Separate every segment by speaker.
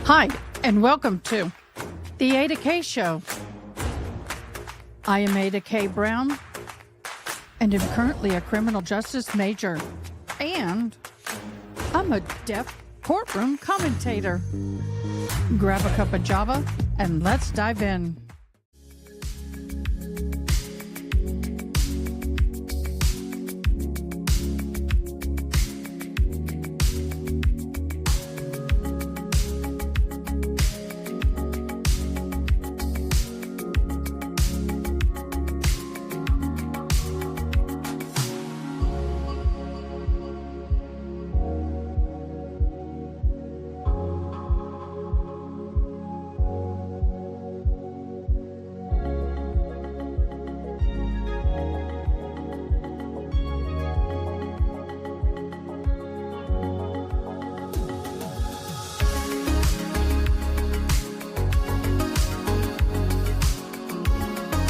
Speaker 1: Hi, and welcome to the Ada K Show. I am Ada K. Brown, and am currently a criminal justice major, and I'm a deaf courtroom commentator. Grab a cup of Java, and let's dive in.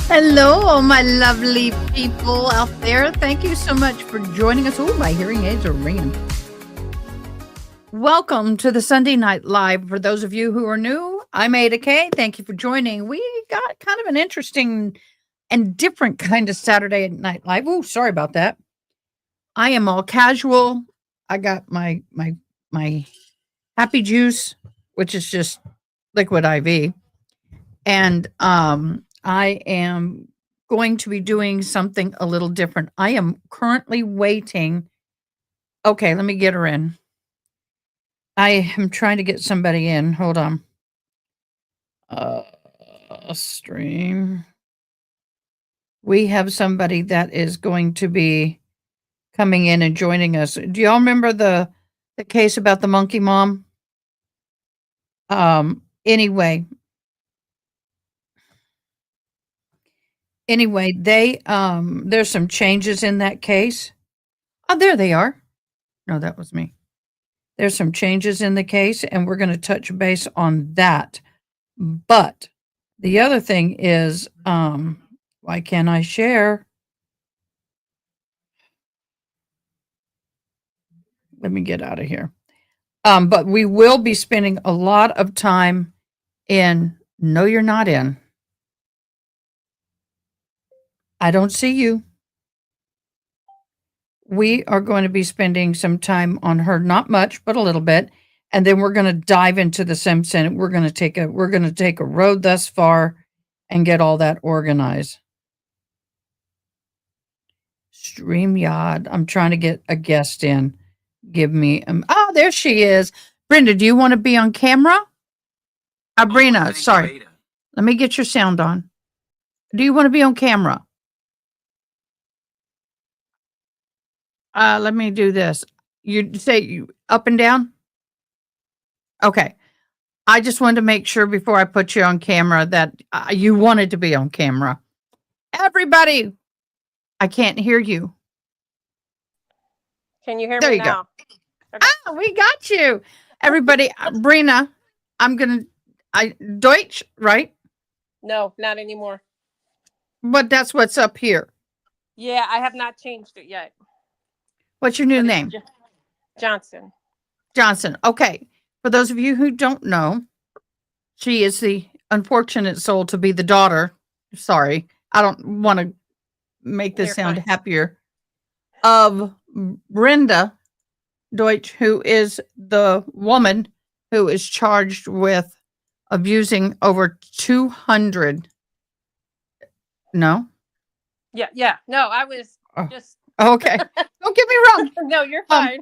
Speaker 1: Hello, all my lovely people out there. Thank you so much for joining us. Oh, my hearing aids are ringing. Welcome to the Sunday Night Live. For those of you who are new, I'm Ada K. Thank you for joining. We got kind of an interesting and different kind of Saturday Night Live. Oh, sorry about that. I am all casual. I got my happy juice, which is just liquid IV. And I am going to be doing something a little different. I am currently waiting. Okay, let me get her in. I am trying to get somebody in. Hold on. Stream. We have somebody that is going to be coming in and joining us. Do y'all remember the case about the monkey mom? Anyway, they there's some changes in that case. Oh, there they are. No, that was me. There's some changes in the case, and we're going to touch base on that. But the other thing is, why can't I share? Let me get out of here. But we will be spending a lot of time in No, You're Not In. I don't see you. We are going to be spending some time on her, not much, but a little bit, and then we're going to dive into the Simpson. We're going to take a road thus far and get all that organized. StreamYard. I'm trying to get a guest in. Give me there she is. Brenda, do you want to be on camera? Brina, sorry. Let me get your sound on. Do you want to be on camera? Let me do this. You say you up and down? Okay. I just wanted to make sure before I put you on camera that you wanted to be on camera. Everybody, I can't hear you.
Speaker 2: Can you hear me now?
Speaker 1: Okay. We got you. Everybody, Brina, Deutsch, right?
Speaker 2: No, not anymore.
Speaker 1: But that's what's up here.
Speaker 2: Yeah, I have not changed it yet.
Speaker 1: What's your new name?
Speaker 2: Johnson.
Speaker 1: Johnson. Okay. For those of you who don't know, she is the unfortunate soul to be the daughter. Sorry, I don't want to make this sound happier. Of Brenda Deutsch, who is the woman who is charged with abusing over 200. No?
Speaker 2: Yeah. No, I was just.
Speaker 1: Okay. Don't get me wrong.
Speaker 2: No, you're fine.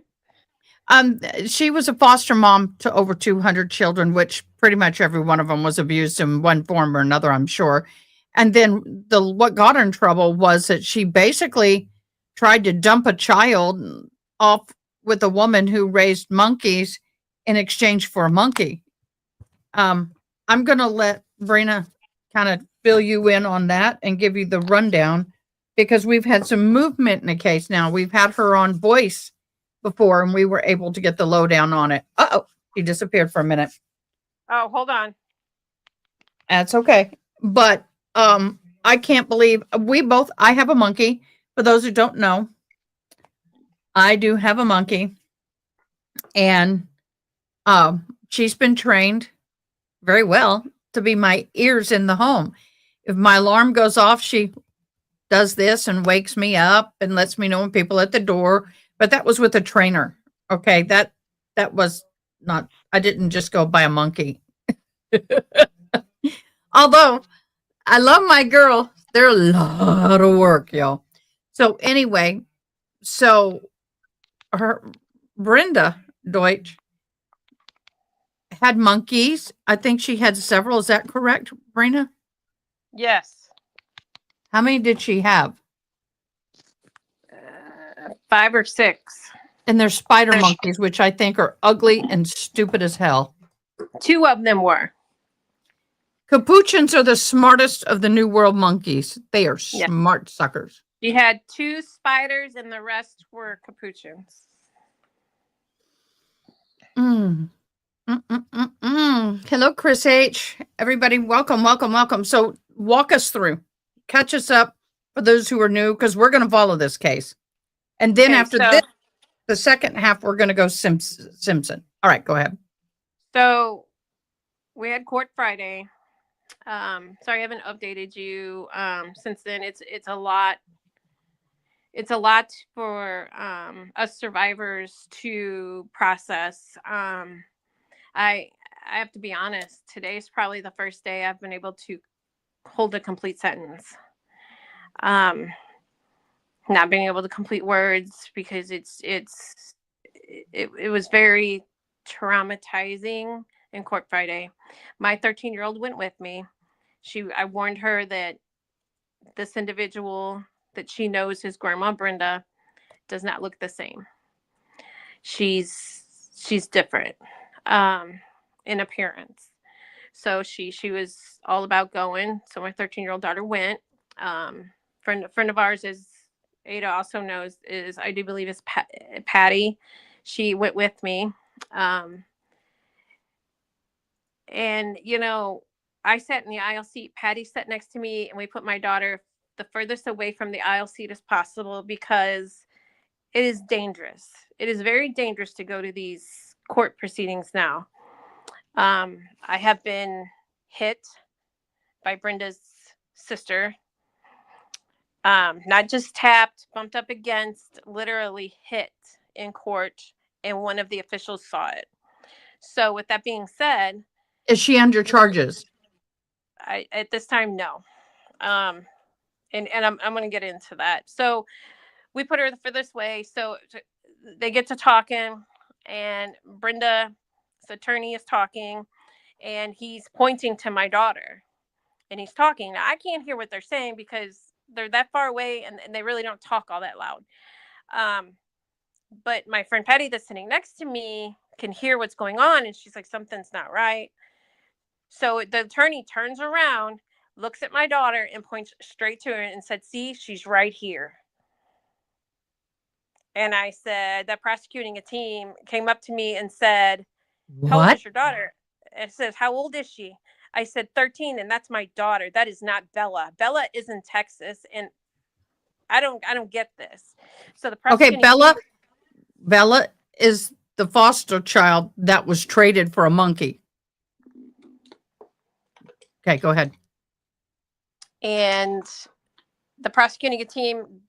Speaker 1: She was a foster mom to over 200 children, which pretty much every one of them was abused in one form or another, I'm sure. And then what got her in trouble was that she basically tried to dump a child off with a woman who raised monkeys in exchange for a monkey. I'm going to let Brina kind of fill you in on that and give you the rundown, because we've had some movement in the case now. We've had her on voice before, and we were able to get the lowdown on it. Uh-oh, he disappeared for a minute.
Speaker 2: Oh, hold on.
Speaker 1: That's okay. But I can't believe I have a monkey. For those who don't know, I do have a monkey, and she's been trained very well to be my ears in the home. If my alarm goes off, she does this and wakes me up and lets me know when people at the door. But that was with a trainer. Okay, that was not. I didn't just go buy a monkey. Although I love my girl, they're a lot of work, y'all. So anyway, so her Brenda Deutsch had monkeys. I think she had several. Is that correct, Brina?
Speaker 2: Yes.
Speaker 1: How many did she have?
Speaker 2: 5 or 6.
Speaker 1: And they're spider monkeys, which I think are ugly and stupid as hell.
Speaker 2: 2 of them were.
Speaker 1: Capuchins are the smartest of the New World monkeys. They are smart suckers.
Speaker 2: She had 2 spiders and the rest were capuchins.
Speaker 1: Hello, Chris H. Everybody, welcome. So walk us through. Catch us up for those who are new, because we're going to follow this case. And then after this, the second half, we're going to go Simpson. All right, go ahead.
Speaker 2: So we had court Friday. Sorry, I haven't updated you since then. It's a lot. It's a lot for us survivors to process. I have to be honest. Today is probably the first day I've been able to hold a complete sentence. Not being able to complete words because it was very traumatizing in court Friday. My 13-year-old went with me. I warned her that this individual that she knows, his grandma Brenda, does not look the same. She's different in appearance. So she was all about going. So my 13-year-old daughter went. Friend of ours, is Ada also knows, is, I do believe, is Patty. She went with me. And I sat in the aisle seat. Patty sat next to me, and we put my daughter the furthest away from the aisle seat as possible because it is dangerous. It is very dangerous to go to these court proceedings now. I have been hit by Brenda's sister. Not just tapped, bumped up against, literally hit in court, and one of the officials saw it. So with that being said,
Speaker 1: is she under charges?
Speaker 2: At this time, no. And I'm going to get into that. So we put her for this way. So they get to talking, and Brenda's attorney is talking, and he's pointing to my daughter, and he's talking. Now, I can't hear what they're saying because they're that far away, and they really don't talk all that loud. But my friend Patty that's sitting next to me can hear what's going on, and she's like, something's not right. So the attorney turns around, looks at my daughter, and points straight to her and said, see, she's right here. And I said, that prosecuting team came up to me and said, how old is your daughter? It says, how old is she? I said, 13, and that's my daughter. That is not Bella. Bella is in Texas, and I don't get this. So the prosecuting
Speaker 1: Bella is the foster child that was traded for a monkey. Okay, go ahead.
Speaker 2: And the prosecuting team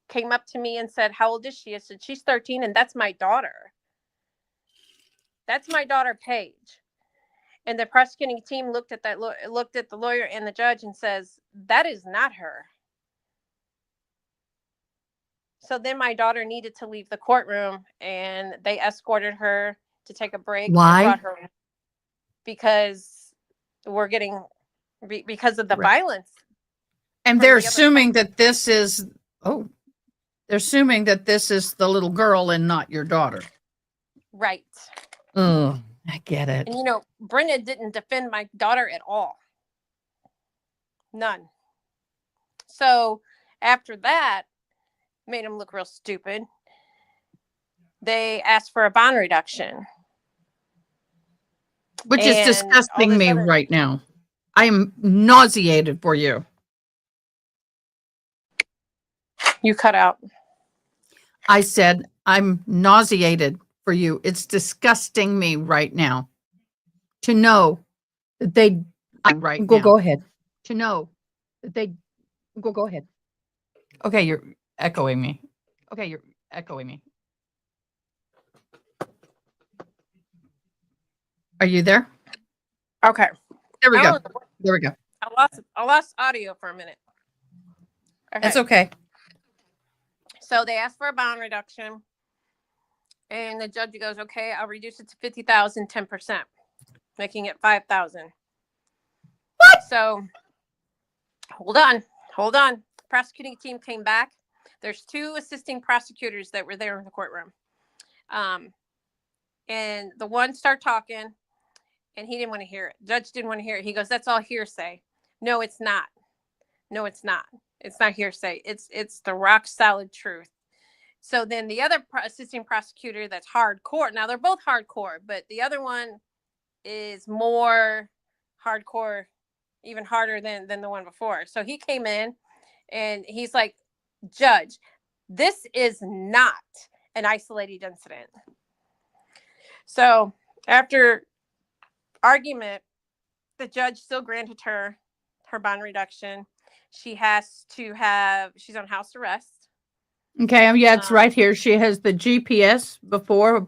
Speaker 2: came up to me and said, how old is she? I said, she's 13, and that's my daughter. That's my daughter, Paige. And the prosecuting team looked at the lawyer and the judge and says, that is not her. So then my daughter needed to leave the courtroom, and they escorted her to take a break.
Speaker 1: Why?
Speaker 2: And brought her because because of the violence.
Speaker 1: And they're assuming that this is, they're assuming that this is the little girl and not your daughter.
Speaker 2: Right.
Speaker 1: Oh, I get it.
Speaker 2: And Brina didn't defend my daughter at all. None. So after that, made him look real stupid. They asked for a bond reduction.
Speaker 1: Which is disgusting me right now. I am nauseated for you.
Speaker 2: You cut out.
Speaker 1: I said, I'm nauseated for you. It's disgusting me right now to know that they
Speaker 3: right
Speaker 1: go
Speaker 3: now.
Speaker 1: go ahead.
Speaker 3: To know
Speaker 1: That they go ahead.
Speaker 3: Okay, you're echoing me. Okay, you're echoing me.
Speaker 1: Are you there?
Speaker 2: Okay.
Speaker 1: There we
Speaker 2: I
Speaker 1: go.
Speaker 2: don't know.
Speaker 1: There we go.
Speaker 2: I lost audio for a minute. Okay.
Speaker 1: It's okay.
Speaker 2: So they asked for a bond reduction, and the judge goes, "Okay, I'll reduce it to 50,000, 10%, making it 5,000."
Speaker 1: What?
Speaker 2: So hold on. Prosecuting team came back. There's 2 assisting prosecutors that were there in the courtroom. And the one started talking, and he didn't want to hear it. Judge didn't want to hear it. He goes, "That's all hearsay." No, it's not. No, it's not. It's not hearsay. It's the rock solid truth. So then the other assisting prosecutor that's hardcore. Now they're both hardcore, but the other one is more hardcore, even harder than the one before. So he came in and he's like, "Judge, this is not an isolated incident." So after argument, the judge still granted her bond reduction. She's on house arrest.
Speaker 1: Okay, yeah, it's right here. She has the GPS before,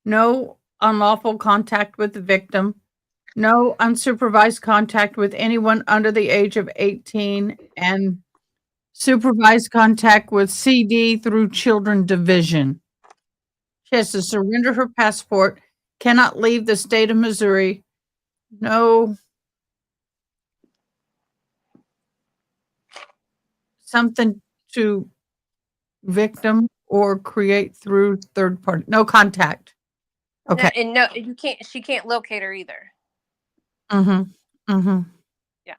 Speaker 1: no unlawful contact with the victim, no unsupervised contact with anyone under the age of 18, and supervised contact with CD through Children Division. She has to surrender her passport, cannot leave the state of Missouri, no something to victim or create through third party, no contact. Okay.
Speaker 2: And no, she can't locate her either.
Speaker 1: Mm-hmm.
Speaker 2: Yeah.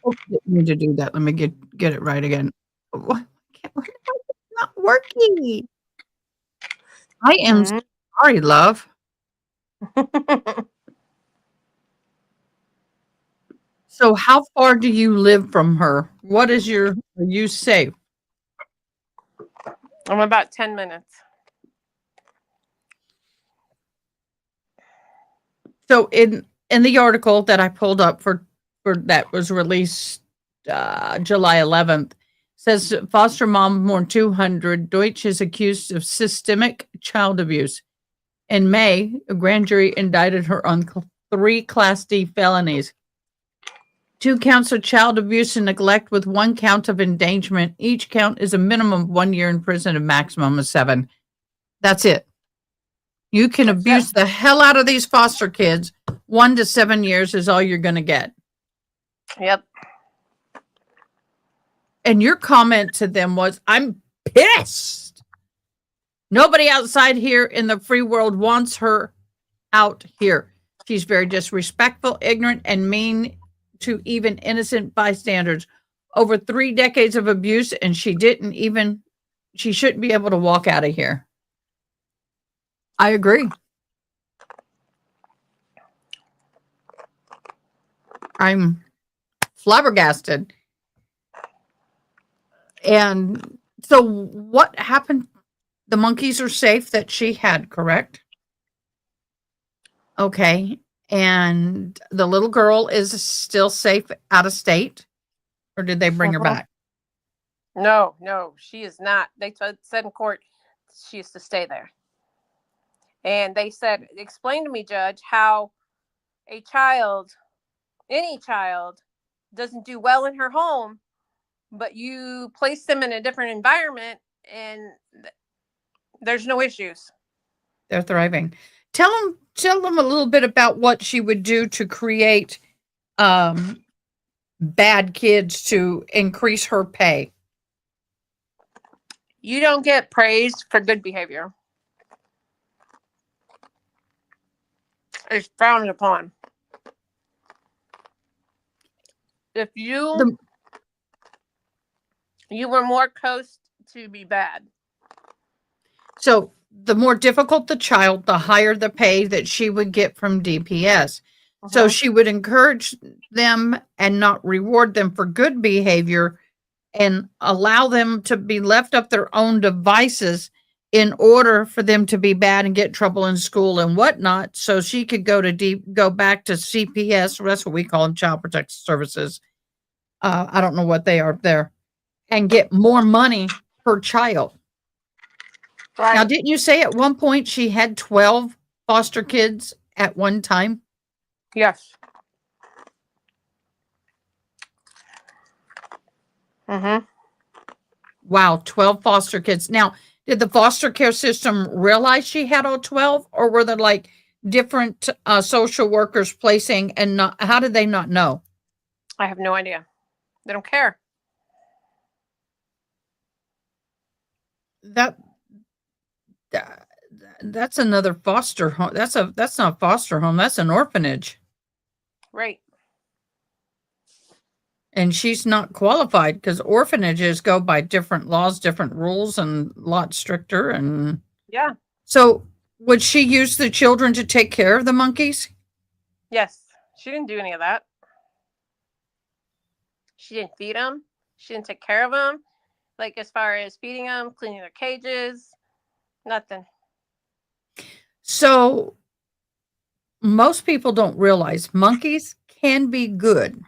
Speaker 1: Oh, didn't need to do that. Let me get it right again. What? It's not working. I am sorry, love. So how far do you live from her? What is are you safe?
Speaker 2: I'm about 10 minutes.
Speaker 1: So in the article that I pulled up for that was released July 11th, says foster mom more 200. Deutsch is accused of systemic child abuse. In May, a grand jury indicted her on 3 Class D felonies. 2 counts of child abuse and neglect with 1 count of endangerment. Each count is a minimum of 1 year in prison, a maximum of 7. That's it. You can abuse the hell out of these foster kids. 1 to 7 years is all you're going to get.
Speaker 2: Yep.
Speaker 1: And your comment to them was, "I'm pissed. Nobody outside here in the free world wants her out here. She's very disrespectful, ignorant, and mean to even innocent bystanders. Over 3 decades of abuse, and she shouldn't be able to walk out of here." I agree. I'm flabbergasted. And so what happened? The monkeys are safe that she had, correct? Okay. And the little girl is still safe out of state? Or did they bring her back?
Speaker 2: No, she is not. They said in court she is to stay there. And they said, "Explain to me, Judge, how any child, doesn't do well in her home, but you place them in a different environment and there's no issues."
Speaker 1: They're thriving. Tell them a little bit about what she would do to create bad kids to increase her pay.
Speaker 2: You don't get praised for good behavior. It's frowned upon. If you were more coast to be bad.
Speaker 1: So the more difficult the child, the higher the pay that she would get from DPS. So she would encourage them and not reward them for good behavior and allow them to be left up their own devices in order for them to be bad and get in trouble in school and whatnot, so she could go back to CPS. That's what we call them, Child Protective Services. I don't know what they are there, and get more money per child. Now,
Speaker 2: Right.
Speaker 1: didn't you say at one point she had 12 foster kids at one time?
Speaker 2: Yes. Mm-hmm.
Speaker 1: Wow, 12 foster kids. Now, did the foster care system realize she had all 12, or were there like different social workers placing and not, how did they not know?
Speaker 2: I have no idea. They don't care.
Speaker 1: That that- that's another foster home. That's not a foster home. That's an orphanage.
Speaker 2: Right.
Speaker 1: And she's not qualified because orphanages go by different laws, different rules, and a lot stricter. And
Speaker 2: Yeah.
Speaker 1: so, would she use the children to take care of the monkeys?
Speaker 2: Yes. She didn't do any of that. She didn't feed them. She didn't take care of them. Like as far as feeding them, cleaning their cages, nothing.
Speaker 1: So, most people don't realize monkeys can be good.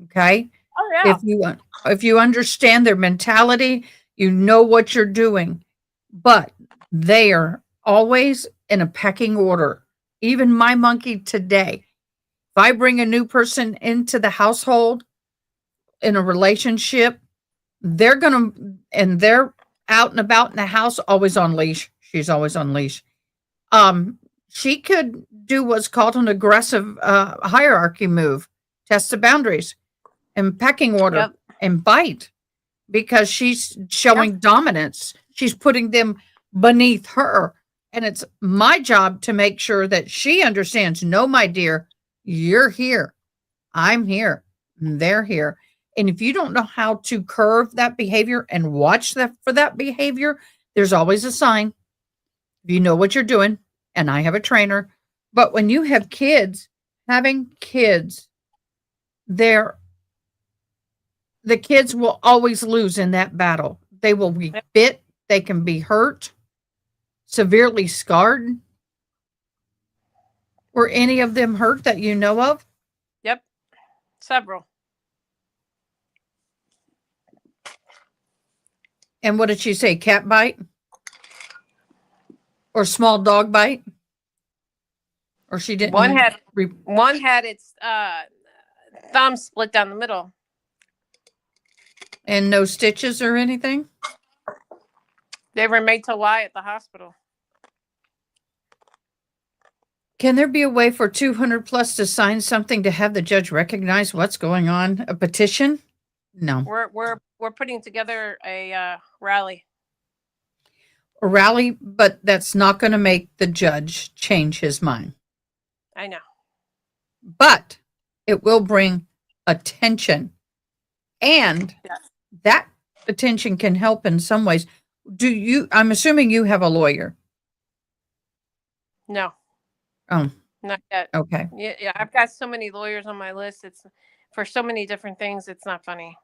Speaker 1: Okay.
Speaker 2: Oh yeah.
Speaker 1: If you understand their mentality, you know what you're doing, but they are always in a pecking order. Even my monkey today, if I bring a new person into the household in a relationship, they're out and about in the house, always on leash. She's always on leash. She could do what's called an aggressive hierarchy move, test the boundaries and pecking order.
Speaker 2: Yep.
Speaker 1: And bite because she's showing dominance. She's putting them beneath her. And it's my job to make sure that she understands, no, my dear, you're here. I'm here. They're here. And if you don't know how to curve that behavior and watch that for that behavior, there's always a sign. You know what you're doing. And I have a trainer. But when you have kids, having kids, the kids will always lose in that battle. They will be bit. They can be hurt, severely scarred. Were any of them hurt that you know of?
Speaker 2: Yep. Several.
Speaker 1: And what did she say? Cat bite? Or small dog bite? Or she didn't?
Speaker 2: One had its thumb split down the middle.
Speaker 1: And no stitches or anything?
Speaker 2: They were made to lie at the hospital.
Speaker 1: Can there be a way for 200 plus to sign something to have the judge recognize what's going on? A petition? No.
Speaker 2: We're putting together a rally.
Speaker 1: A rally, but that's not going to make the judge change his mind.
Speaker 2: I know.
Speaker 1: But it will bring attention. And that attention can help in some ways. I'm assuming you have a lawyer.
Speaker 2: No.
Speaker 1: Oh,
Speaker 2: not yet.
Speaker 1: Okay.
Speaker 2: Yeah. I've got so many lawyers on my list. It's for so many different things. It's not funny.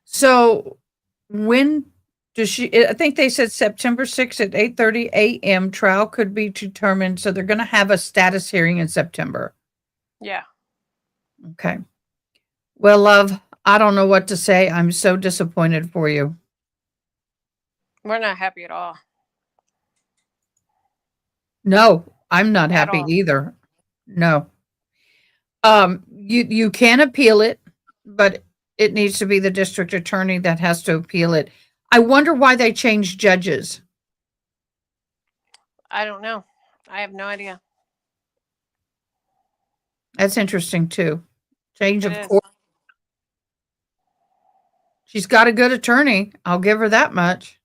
Speaker 1: So when does she, I think they said September 6th at 8:30 a.m. trial could be determined. So they're going to have a status hearing in September.
Speaker 2: Yeah.
Speaker 1: Okay. Well, love, I don't know what to say. I'm so disappointed for you.
Speaker 2: We're not happy at all.
Speaker 1: No, I'm not happy
Speaker 2: all.
Speaker 1: either. No. You can appeal it, but it needs to be the district attorney that has to appeal it. I wonder why they changed judges.
Speaker 2: I don't know. I have no idea.
Speaker 1: That's interesting too. Change
Speaker 2: It
Speaker 1: of
Speaker 2: is.
Speaker 1: court. She's got a good attorney. I'll give her that much.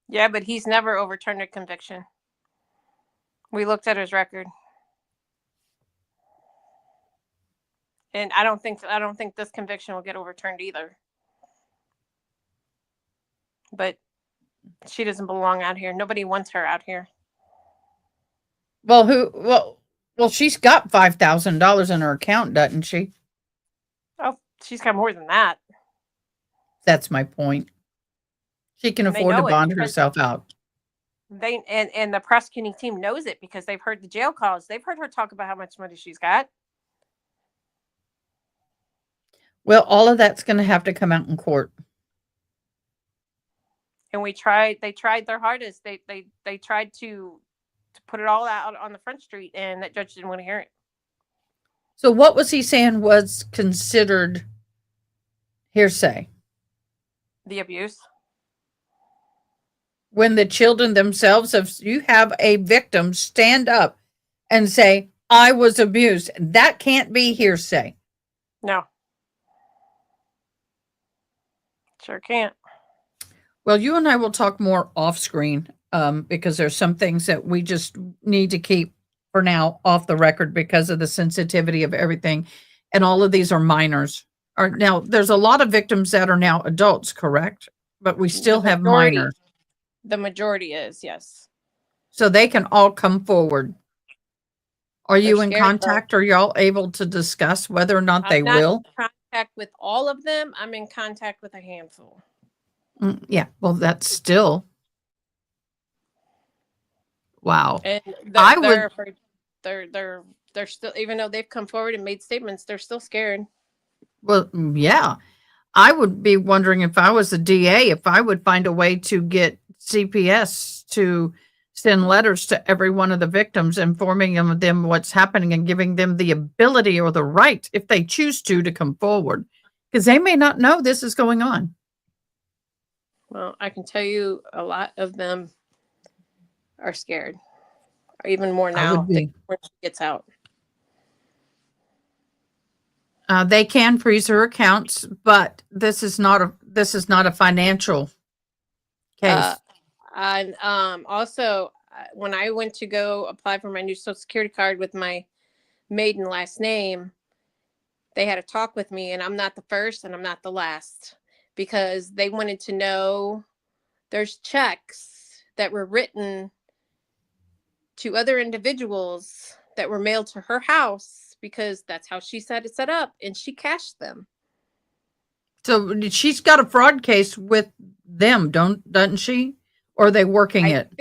Speaker 2: Yeah, but he's never overturned a conviction. We looked at his record. And I don't think this conviction will get overturned either. But she doesn't belong out here. Nobody wants her out here.
Speaker 1: Well, she's got $5,000 in her account, doesn't she?
Speaker 2: Oh, she's got more than that.
Speaker 1: That's my point. She can
Speaker 2: And they
Speaker 1: afford to
Speaker 2: know it
Speaker 1: bond
Speaker 2: because
Speaker 1: herself out.
Speaker 2: they and the prosecuting team knows it because they've heard the jail calls. They've heard her talk about how much money she's got.
Speaker 1: Well, all of that's going to have to come out in court.
Speaker 2: And they tried their hardest. They tried to put it all out on the front street, and that judge didn't want to hear it.
Speaker 1: So what was he saying was considered hearsay?
Speaker 2: The abuse.
Speaker 1: When the children themselves, if you have a victim stand up and say, I was abused, that can't be hearsay.
Speaker 2: No. Sure can't.
Speaker 1: Well, you and I will talk more off screen because there's some things that we just need to keep for now off the record because of the sensitivity of everything. And all of these are minors. Now, there's a lot of victims that are now adults, correct? But we still have minors.
Speaker 2: The majority is, yes.
Speaker 1: So they can all come forward. Are you in
Speaker 2: scared,
Speaker 1: contact? Are y'all able to discuss whether or not they will?
Speaker 2: I'm not in contact with all of them. I'm in contact with a handful.
Speaker 1: Yeah, well, that's still wow.
Speaker 2: And
Speaker 1: I
Speaker 2: they're
Speaker 1: would.
Speaker 2: afraid. They're still, even though they've come forward and made statements, they're still scared.
Speaker 1: Well, yeah, I would be wondering if I was the DA, if I would find a way to get CPS to send letters to every one of the victims, informing them what's happening and giving them the ability or the right, if they choose to come forward, because they may not know this is going on.
Speaker 2: Well, I can tell you a lot of them are scared, or even more now when she gets out.
Speaker 1: They can freeze her accounts, but this is not a financial case.
Speaker 2: And also, when I went to go apply for my new Social Security card with my maiden last name, they had a talk with me, and I'm not the first and I'm not the last, because they wanted to know there's checks that were written to other individuals that were mailed to her house because that's how she said it set up, and she cashed them.
Speaker 1: So she's got a fraud case with them, doesn't she? Or are they working it?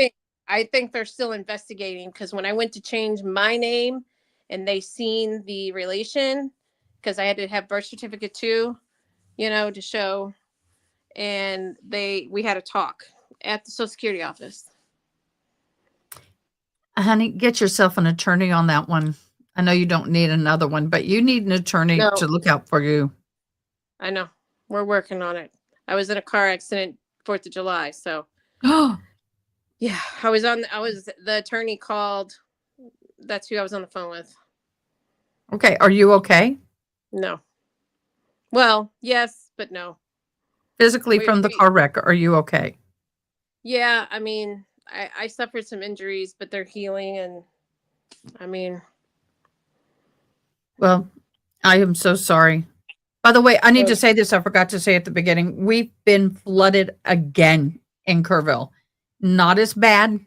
Speaker 2: I think they're still investigating, because when I went to change my name and they seen the relation, because I had to have birth certificate too, to show, and we had a talk at the Social Security office.
Speaker 1: Honey, get yourself an attorney on that one. I know you don't need another one, but you need an attorney to look out for you. I
Speaker 2: know. We're working on it. I was in a car accident 4th of July, so. Yeah, the attorney called. That's who I was on the phone with.
Speaker 1: Okay. Are you okay?
Speaker 2: No. Well, yes, but no.
Speaker 1: Physically from the car wreck, are you okay?
Speaker 2: Yeah, I mean, I suffered some injuries, but they're healing, and I mean.
Speaker 1: Well, I am so sorry. By the way, I need to say this. I forgot to say at the beginning. We've been flooded again in Kerrville. Not as bad,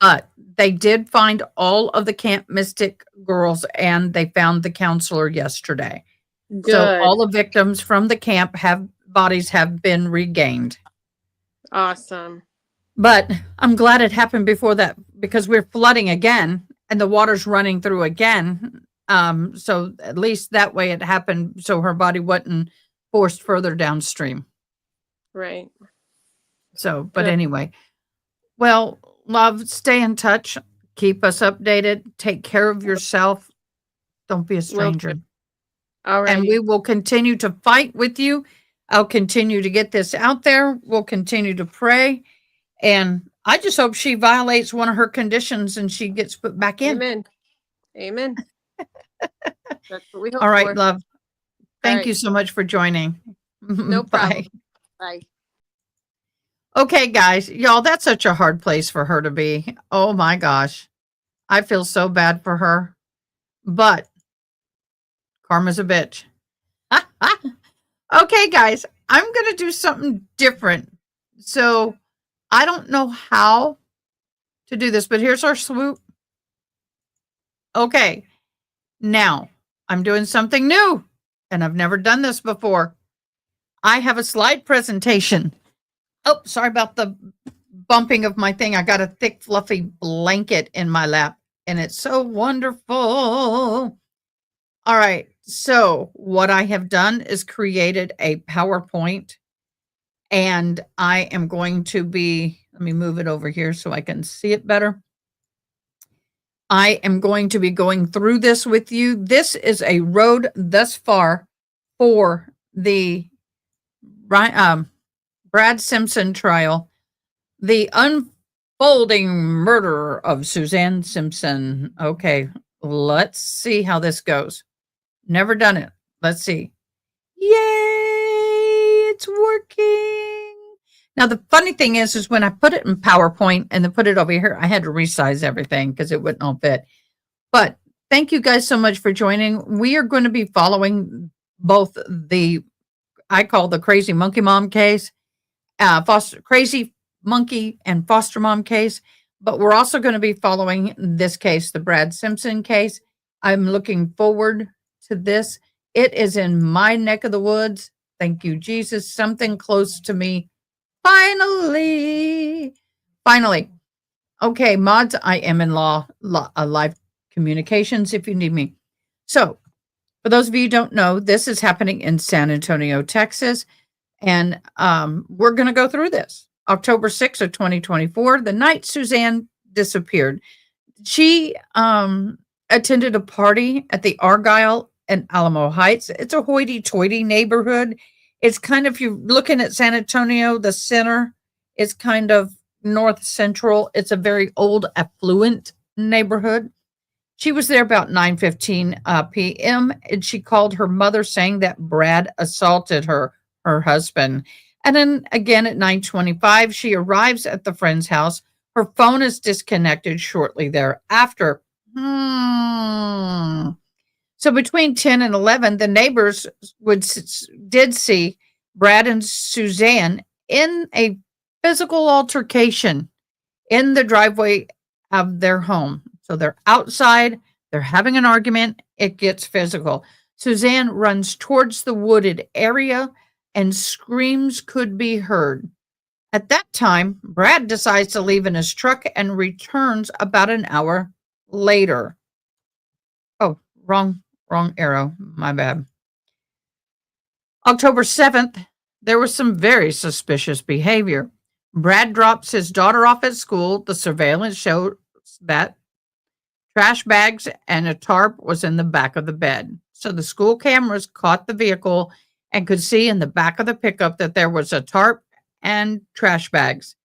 Speaker 1: but they did find all of the Camp Mystic girls, and they found the counselor yesterday. Good. So all the victims from the camp bodies have been regained.
Speaker 2: Awesome.
Speaker 1: But I'm glad it happened before that, because we're flooding again and the water's running through again. So at least that way it happened, so her body wasn't forced further downstream.
Speaker 2: Right.
Speaker 1: So, but anyway, well, love, stay in touch. Keep us updated. Take care of yourself. Don't be a stranger.
Speaker 2: All right.
Speaker 1: And we will continue to fight with you. I'll continue to get this out there. We'll continue to pray. And I just hope she violates one of her conditions and she gets put back in.
Speaker 2: Amen. Amen. That's what we hope.
Speaker 1: All right,
Speaker 2: for.
Speaker 1: love. Thank you so much for joining.
Speaker 2: No problem. Bye.
Speaker 1: Okay, guys, y'all, that's such a hard place for her to be. Oh my gosh. I feel so bad for her. But karma's a bitch. Okay, guys, I'm going to do something different. So I don't know how to do this, but here's our swoop. Okay, now I'm doing something new, and I've never done this before. I have a slide presentation. Oh, sorry about the bumping of my thing. I got a thick, fluffy blanket in my lap, and it's so wonderful. All right. So, what I have done is created a PowerPoint, and I am going to be, let me move it over here so I can see it better. I am going to be going through this with you. This is a road thus far for the Brad Simpson trial, the unfolding murder of Suzanne Simpson. Okay, let's see how this goes. Never done it. Let's see. Yay, it's working. Now, the funny thing is when I put it in PowerPoint and then put it over here, I had to resize everything because it wouldn't all fit. But thank you guys so much for joining. We are going to be following both I call the crazy monkey mom case, crazy monkey and foster mom case, but we're also going to be following this case, the Brad Simpson case. I'm looking forward to this. It is in my neck of the woods. Thank you, Jesus. Something close to me. Finally. Okay, mods, I am in live communications if you need me. So, for those of you who don't know, this is happening in San Antonio, Texas. And we're going to go through this. October 6th of 2024, the night Suzanne disappeared. She attended a party at the Argyle and Alamo Heights. It's a hoity-toity neighborhood. It's kind of, if you're looking at San Antonio, the center is kind of north central. It's a very old, affluent neighborhood. She was there about 9:15 p.m. and she called her mother saying that Brad assaulted her husband. And then again at 9:25, she arrives at the friend's house. Her phone is disconnected shortly thereafter. So between 10 and 11, the neighbors did see Brad and Suzanne in a physical altercation in the driveway of their home. So they're outside, they're having an argument, it gets physical. Suzanne runs towards the wooded area and screams could be heard. At that time, Brad decides to leave in his truck and returns about an hour later. Oh, wrong arrow. My bad. October 7th, there was some very suspicious behavior. Brad drops his daughter off at school. The surveillance shows that trash bags and a tarp was in the back of the bed. So the school cameras caught the vehicle and could see in the back of the pickup that there was a tarp and trash bags.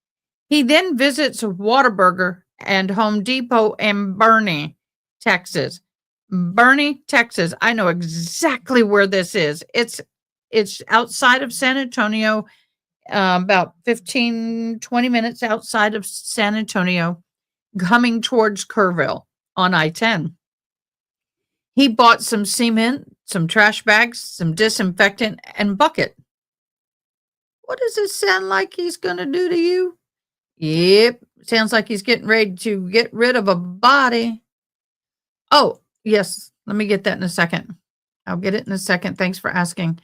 Speaker 1: He then visits Whataburger and Home Depot in Bernie, Texas. Bernie, Texas. I know exactly where this is. It's outside of San Antonio, about 15, 20 minutes outside of San Antonio, coming towards Kerrville on I-10. He bought some cement, some trash bags, some disinfectant, and bucket. What does this sound like he's going to do to you? Yep, sounds like he's getting ready to get rid of a body. Oh, yes, let me get that in a second. I'll get it in a second. Thanks for asking.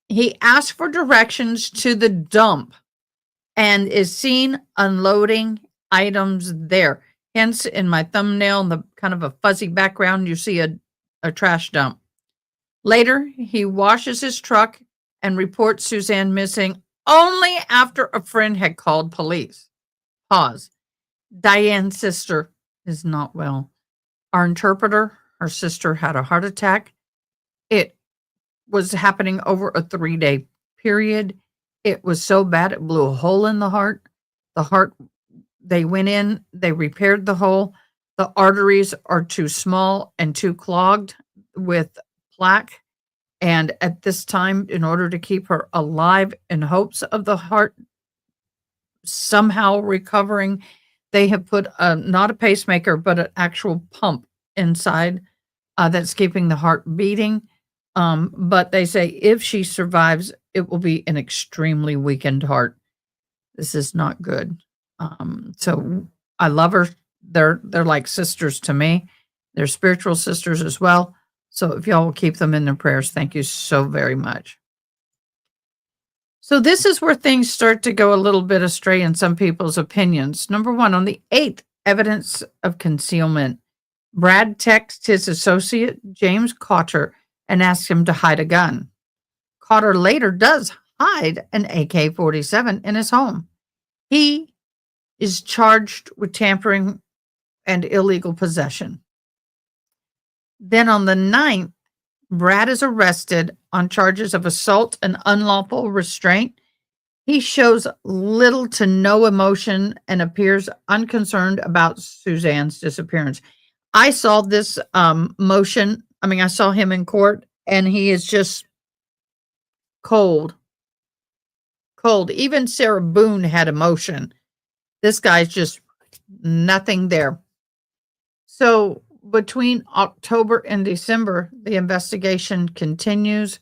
Speaker 1: He asked for directions to the dump and is seen unloading items there. Hence, in my thumbnail, in the kind of a fuzzy background, you see a trash dump. Later, he washes his truck and reports Suzanne missing only after a friend had called police. Pause. Diane's sister is not well. Our interpreter, her sister had a heart attack. It was happening over a 3-day period. It was so bad, it blew a hole in the heart. They went in, they repaired the hole. The arteries are too small and too clogged with plaque. And at this time, in order to keep her alive in hopes of the heart somehow recovering, they have put not a pacemaker, but an actual pump inside that's keeping the heart beating. But they say if she survives, it will be an extremely weakened heart. This is not good. So I love her. They're like sisters to me. They're spiritual sisters as well. So if y'all will keep them in their prayers, thank you so very much. So this is where things start to go a little bit astray in some people's opinions. Number one, on the 8th, evidence of concealment. Brad texts his associate, James Cotter, and asks him to hide a gun. Cotter later does hide an AK-47 in his home. He is charged with tampering and illegal possession. Then on the 9th, Brad is arrested on charges of assault and unlawful restraint. He shows little to no emotion and appears unconcerned about Suzanne's disappearance. I saw this motion. I saw him in court, and he is just cold. Cold. Even Sarah Boone had emotion. This guy's just nothing there. So between October and December, the investigation continues.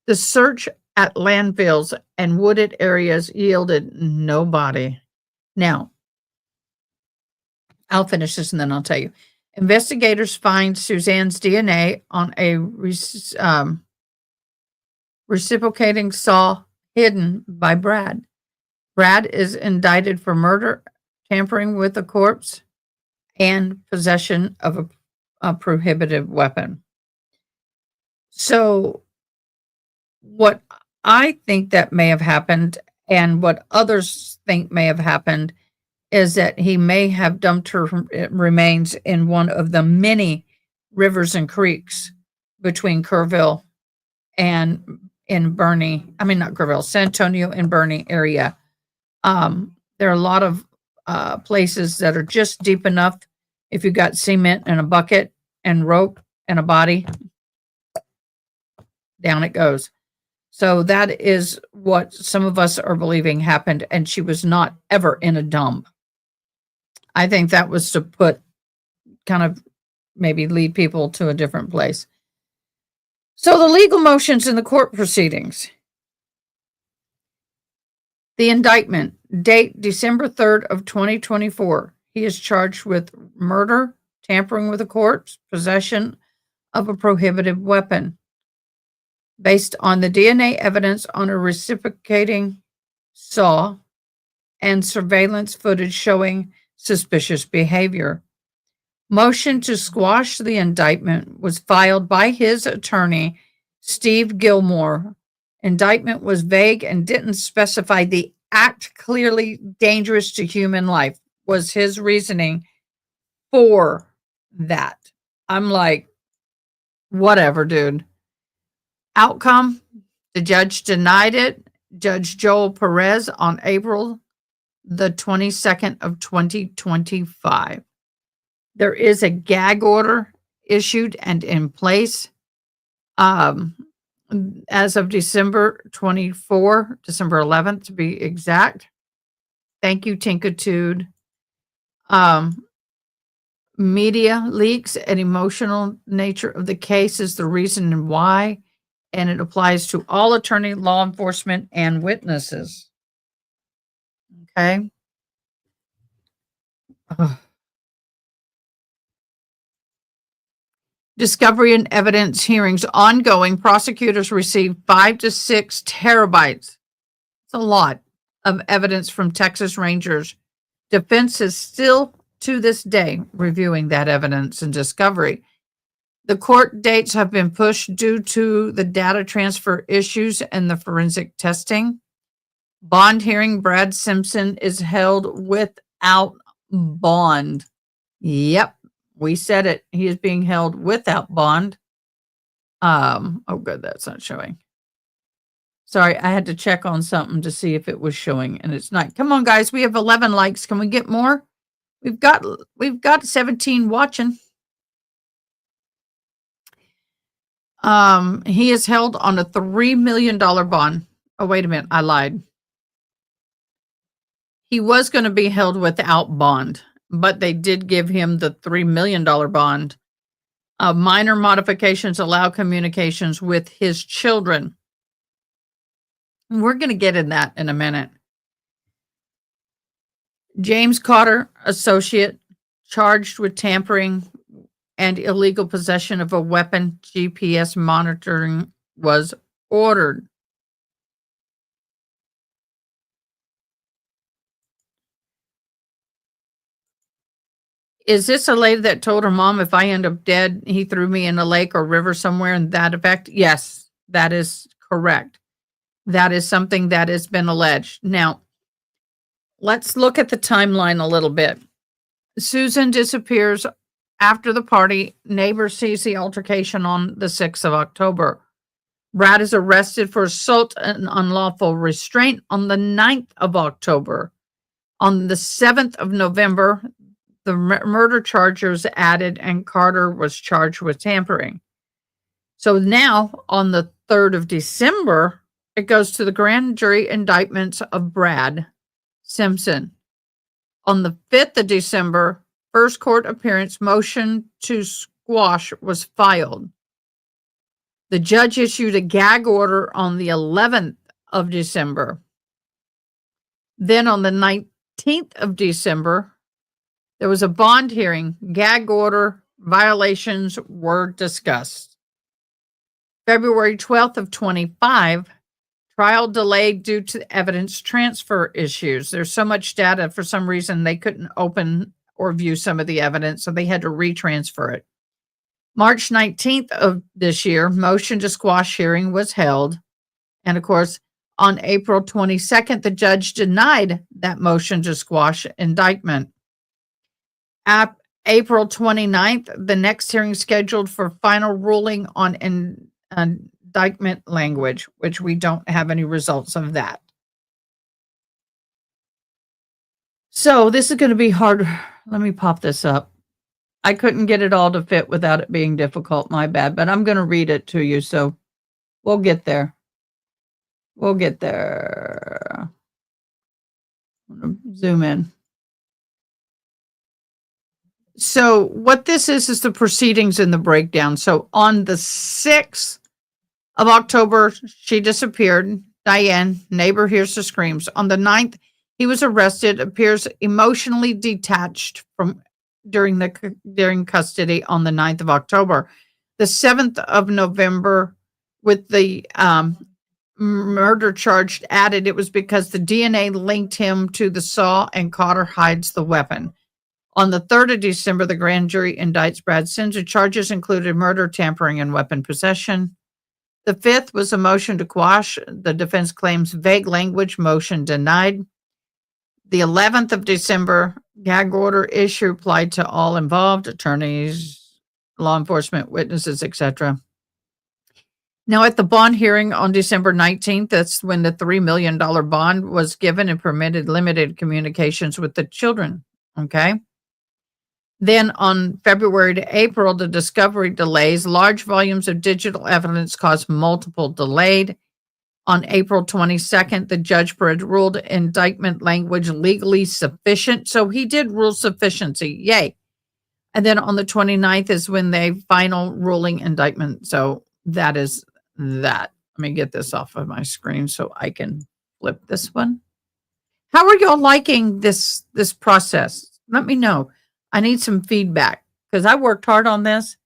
Speaker 1: The search at landfills and wooded areas yielded no body. Now, I'll finish this and then I'll tell you. Investigators find Suzanne's DNA on a reciprocating saw hidden by Brad. Brad is indicted for murder, tampering with a corpse, and possession of a prohibited weapon. So what I think that may have happened, and what others think may have happened, is that he may have dumped her remains in one of the many rivers and creeks between Kerrville and in Bernie. Not Kerrville, San Antonio and Bernie area. There are a lot of places that are just deep enough. If you got cement and a bucket and rope and a body, down it goes. So that is what some of us are believing happened, and she was not ever in a dump. I think that was to kind of maybe lead people to a different place. So the legal motions in the court proceedings. The indictment, date December 3rd of 2024. He is charged with murder, tampering with a corpse, possession of a prohibited weapon. Based on the DNA evidence on a reciprocating saw and surveillance footage showing suspicious behavior. Motion to squash the indictment was filed by his attorney, Steve Gilmore. Indictment was vague and didn't specify the act clearly dangerous to human life, was his reasoning for that. I'm like, whatever, dude. Outcome, the judge denied it. Judge Joel Perez on April the 22nd of 2025. There is a gag order issued and in place as of December 11th to be exact. Thank you, Tinkitude. Media leaks and emotional nature of the case is the reason why, and it applies to all attorney, law enforcement, and witnesses. Okay. Ugh. Discovery and evidence hearings ongoing. Prosecutors received 5 to 6 terabytes. It's a lot of evidence from Texas Rangers. Defense is still to this day reviewing that evidence and discovery. The court dates have been pushed due to the data transfer issues and the forensic testing. Bond hearing, Brad Simpson is held without bond. Yep, we said it. He is being held without bond. Oh, good, that's not showing. Sorry, I had to check on something to see if it was showing, and it's not. Come on, guys, we have 11 likes. Can we get more? We've got 17 watching. He is held on a $3 million bond. Oh, wait a minute, I lied. He was going to be held without bond, but they did give him the $3 million bond. Minor modifications allow communications with his children. We're going to get in that in a minute. James Cotter, associate, charged with tampering and illegal possession of a weapon. GPS monitoring was ordered. Is this a lady that told her mom, if I end up dead, he threw me in a lake or river somewhere in that effect? Yes, that is correct. That is something that has been alleged. Now, let's look at the timeline a little bit. Susan disappears after the party. Neighbor sees the altercation on the 6th of October. Brad is arrested for assault and unlawful restraint on the 9th of October. On the 7th of November, the murder charges added and Carter was charged with tampering. So now on the 3rd of December, it goes to the grand jury indictments of Brad Simpson. On the 5th of December, first court appearance motion to squash was filed. The judge issued a gag order on the 11th of December. Then on the 19th of December, there was a bond hearing. Gag order violations were discussed. February 12th of 25, trial delayed due to evidence transfer issues. There's so much data, for some reason, they couldn't open or view some of the evidence, so they had to retransfer it. March 19th of this year, motion to squash hearing was held. And of course, on April 22nd, the judge denied that motion to squash indictment. At April 29th, the next hearing scheduled for final ruling on indictment language, which we don't have any results of that. So this is going to be hard. Let me pop this up. I couldn't get it all to fit without it being difficult. My bad, but I'm going to read it to you. So we'll get there. We'll get there. I'm going to zoom in. So what this is the proceedings in the breakdown. So on the 6th of October, she disappeared. Diane, neighbor hears the screams. On the 9th, he was arrested, appears emotionally detached from during custody on the 9th of October. The 7th of November, with the murder charge added, it was because the DNA linked him to the saw and Carter hides the weapon. On the 3rd of December, the grand jury indicts Brad Simpson. Charges included murder, tampering, and weapon possession. The 5th was a motion to quash. The defense claims vague language, motion denied. The 11th of December, gag order issue applied to all involved, attorneys, law enforcement, witnesses, etc. Now, at the bond hearing on December 19th, that's when the $3 million bond was given and permitted limited communications with the children. Okay. Then on February to April, the discovery delays, large volumes of digital evidence caused multiple delayed. On April 22nd, the judge ruled indictment language legally sufficient. So he did rule sufficiency. Yay. And then on the 29th is when they final ruling indictment. So that is that. Let me get this off of my screen so I can flip this one. How are y'all liking this process? Let me know. I need some feedback because I worked hard on this,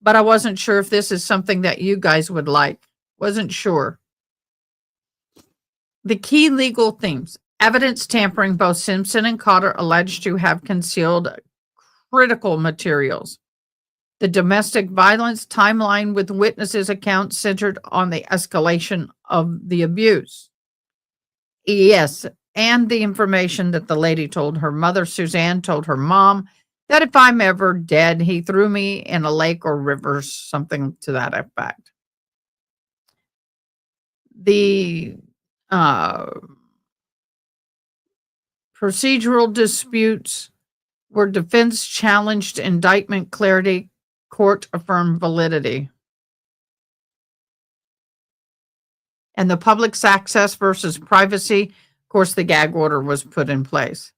Speaker 1: but I wasn't sure if this is something that you guys would like. Wasn't sure. The key legal themes: evidence tampering. Both Simpson and Carter alleged to have concealed critical materials. The domestic violence timeline with witnesses' accounts centered on the escalation of the abuse. Yes, and the information that the lady told her mother, Suzanne, told her mom that if I'm ever dead, he threw me in a lake or river, something to that effect. The procedural disputes where defense challenged indictment clarity, court affirmed validity. And the public's access versus privacy, of course, the gag order was put in place.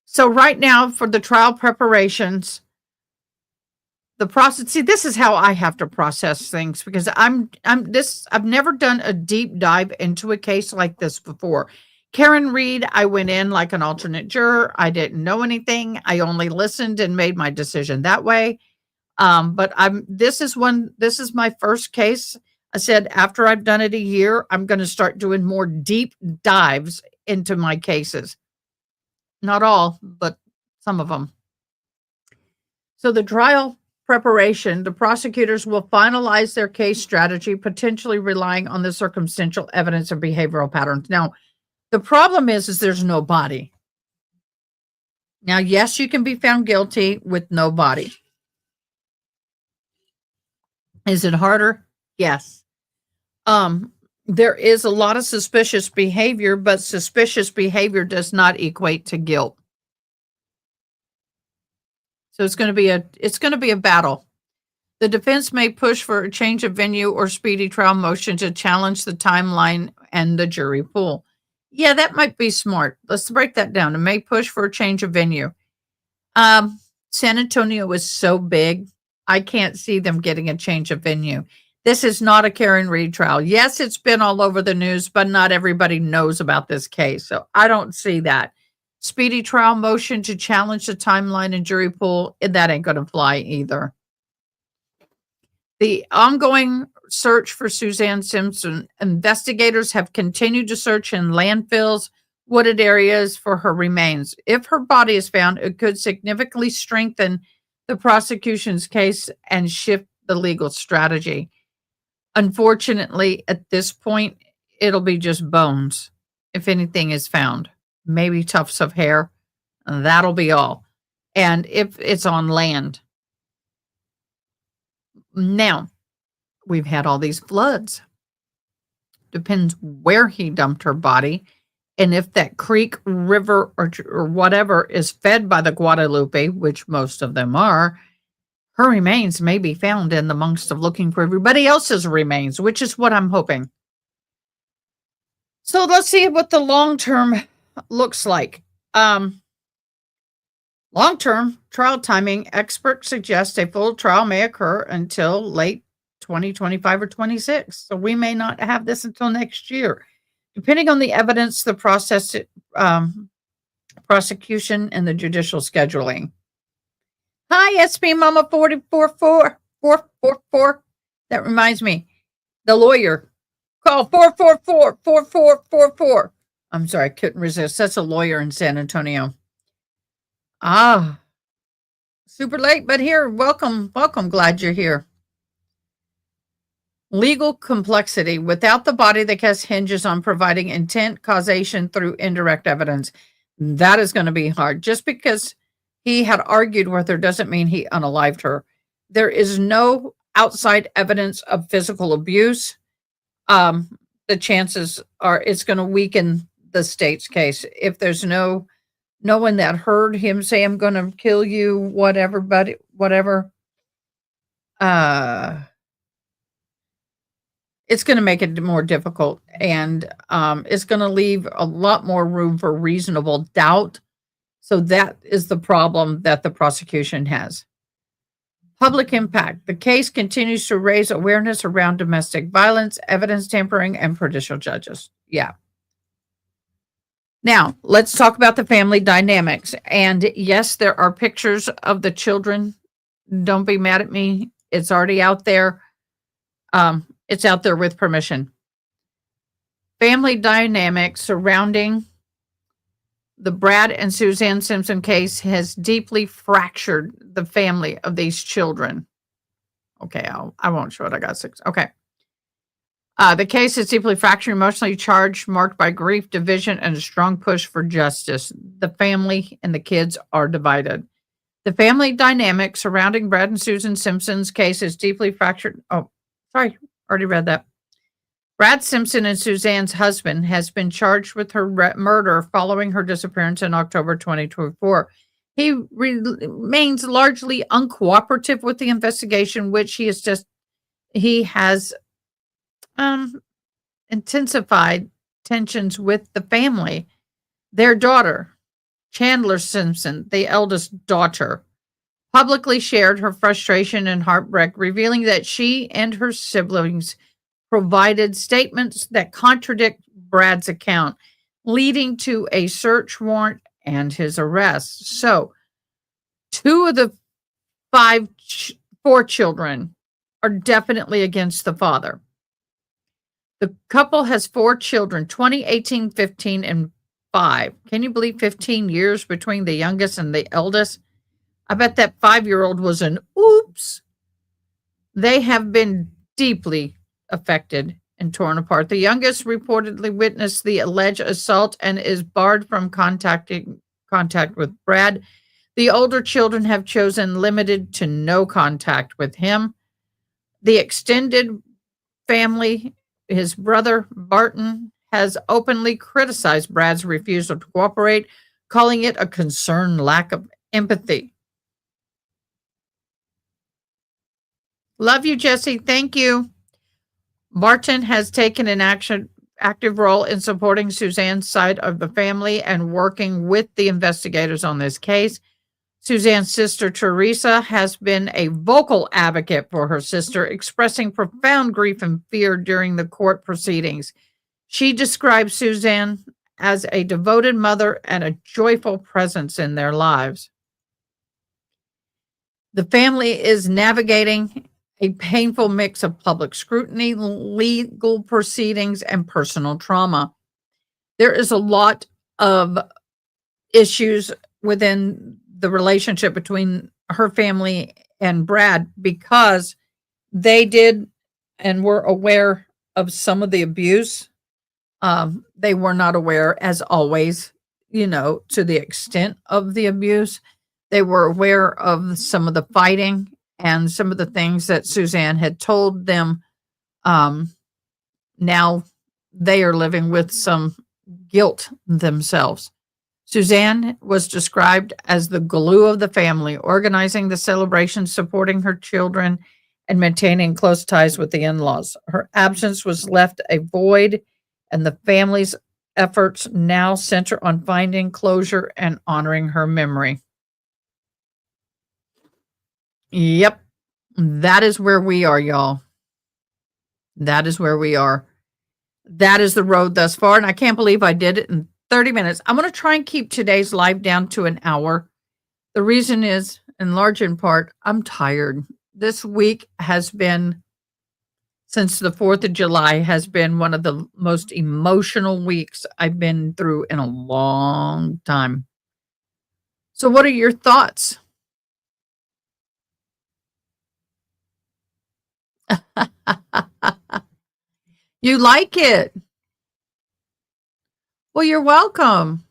Speaker 1: So right now for the trial preparations, the process, see, this is how I have to process things because I've never done a deep dive into a case like this before. Karen Reed, I went in like an alternate juror. I didn't know anything. I only listened and made my decision that way. But this is my first case. I said, after I've done it a year, I'm going to start doing more deep dives into my cases. Not all, but some of them. So the trial preparation, the prosecutors will finalize their case strategy, potentially relying on the circumstantial evidence of behavioral patterns. Now, the problem is there's no body. Now, yes, you can be found guilty with no body. Is it harder? Yes. There is a lot of suspicious behavior, but suspicious behavior does not equate to guilt. So it's going to be a battle. The defense may push for a change of venue or speedy trial motion to challenge the timeline and the jury pool. Yeah, that might be smart. Let's break that down. It may push for a change of venue. San Antonio is so big, I can't see them getting a change of venue. This is not a Karen Reed trial. Yes, it's been all over the news, but not everybody knows about this case. So I don't see that. Speedy trial motion to challenge the timeline and jury pool, that ain't going to fly either. The ongoing search for Suzanne Simpson, investigators have continued to search in landfills, wooded areas for her remains. If her body is found, it could significantly strengthen the prosecution's case and shift the legal strategy. Unfortunately, at this point, it'll be just bones, if anything is found. Maybe tufts of hair. That'll be all. And if it's on land. Now, we've had all these floods. Depends where he dumped her body. And if that creek, river, or whatever is fed by the Guadalupe, which most of them are, her remains may be found in the amongst of looking for everybody else's remains, which is what I'm hoping. So let's see what the long term looks like. Long-term trial timing, experts suggest a full trial may occur until late 2025 or 26. So we may not have this until next year, depending on the evidence, the process, prosecution, and the judicial scheduling. Hi, SB Mama 444. That reminds me, the lawyer. Call 444-4444. I'm sorry, I couldn't resist. That's a lawyer in San Antonio. Super late, but here. Welcome. Glad you're here. Legal complexity. Without the body, the case hinges on providing intent, causation through indirect evidence. That is going to be hard. Just because he had argued with her doesn't mean he unalived her. There is no outside evidence of physical abuse. The chances are it's going to weaken the state's case. If there's no one that heard him say, I'm going to kill you, whatever, buddy, whatever. It's going to make it more difficult, and it's going to leave a lot more room for reasonable doubt. So that is the problem that the prosecution has. Public impact. The case continues to raise awareness around domestic violence, evidence tampering, and prejudicial judges. Yeah. Now, let's talk about the family dynamics. And yes, there are pictures of the children. Don't be mad at me. It's already out there. It's out there with permission. Family dynamics surrounding the Brad and Suzanne Simpson case has deeply fractured the family of these children. Okay, I won't show it. I got 6. Okay. The case is deeply fractured, emotionally charged, marked by grief, division, and a strong push for justice. The family and the kids are divided. The family dynamic surrounding Brad and Susan Simpson's case is deeply fractured. Oh, sorry, already read that. Brad Simpson and Suzanne's husband has been charged with her murder following her disappearance in October 2024. He remains largely uncooperative with the investigation, which he has intensified tensions with the family. Their daughter, Chandler Simpson, the eldest daughter, publicly shared her frustration and heartbreak, revealing that she and her siblings provided statements that contradict Brad's account, leading to a search warrant and his arrest. So, 2 of the 4 children are definitely against the father. The couple has 4 children, 20, 18, 15, and 5. Can you believe 15 years between the youngest and the eldest? I bet that 5-year-old was an oops. They have been deeply affected and torn apart. The youngest reportedly witnessed the alleged assault and is barred from contact with Brad. The older children have chosen limited to no contact with him. The extended family, his brother Barton, has openly criticized Brad's refusal to cooperate, calling it a concerned lack of empathy. Love you, Jesse. Thank you. Barton has taken an active role in supporting Suzanne's side of the family and working with the investigators on this case. Suzanne's sister, Teresa, has been a vocal advocate for her sister, expressing profound grief and fear during the court proceedings. She describes Suzanne as a devoted mother and a joyful presence in their lives. The family is navigating a painful mix of public scrutiny, legal proceedings, and personal trauma. There is a lot of issues within the relationship between her family and Brad because they did and were aware of some of the abuse. They were not aware, as always, to the extent of the abuse. They were aware of some of the fighting and some of the things that Suzanne had told them. Now they are living with some guilt themselves. Suzanne was described as the glue of the family, organizing the celebrations, supporting her children, and maintaining close ties with the in-laws. Her absence was left a void, and the family's efforts now center on finding closure and honoring her memory. Yep, that is where we are, y'all. That is where we are. That is the road thus far, and I can't believe I did it in 30 minutes. I'm going to try and keep today's live down to an hour. The reason is, in large in part, I'm tired. This week has been, since the 4th of July, has been one of the most emotional weeks I've been through in a long time. So what are your thoughts? You like it? Well, you're welcome.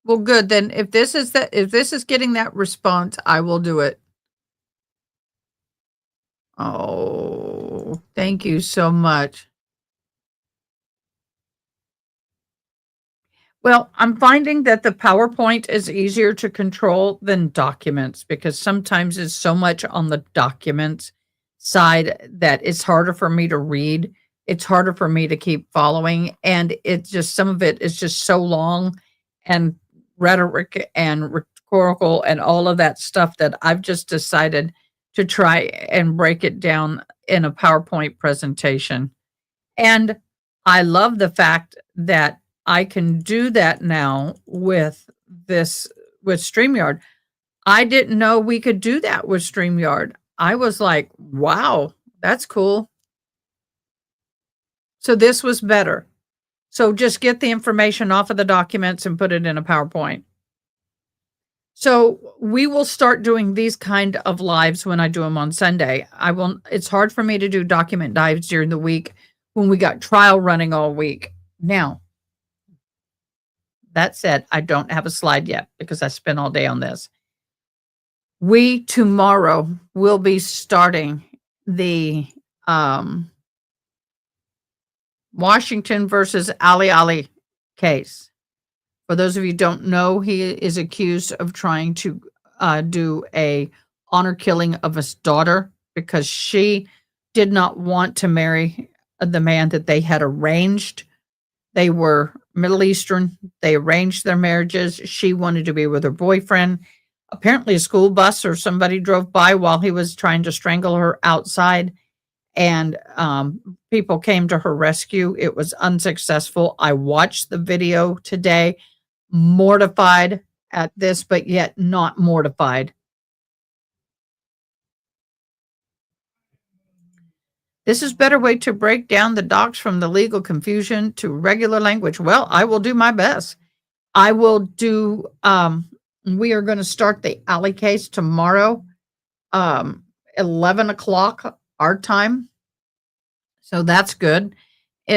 Speaker 1: Well, good. Then if this is getting that response, I will do it. Oh, thank you so much. Well, I'm finding that the PowerPoint is easier to control than documents because sometimes it's so much on the documents side that it's harder for me to read. It's harder for me to keep following. And it's just, some of it is just so long and rhetoric and rhetorical and all of that stuff that I've just decided to try and break it down in a PowerPoint presentation. And I love the fact that I can do that now with StreamYard. I didn't know we could do that with StreamYard. I was like, wow, that's cool. So this was better. So just get the information off of the documents and put it in a PowerPoint. So we will start doing these kind of lives when I do them on Sunday. It's hard for me to do document dives during the week when we got trial running all week. Now, that said, I don't have a slide yet because I spent all day on this. We tomorrow will be starting the Washington versus Ali case. For those of you who don't know, he is accused of trying to do a honor killing of his daughter because she did not want to marry the man that they had arranged. They were Middle Eastern. They arranged their marriages. She wanted to be with her boyfriend. Apparently a school bus or somebody drove by while he was trying to strangle her outside, and people came to her rescue. It was unsuccessful. I watched the video today, mortified at this, but yet not mortified. This is a better way to break down the docs from the legal confusion to regular language. Well, I will do my best. I will do We are going to start the alley case tomorrow, 11 o'clock our time. So that's good.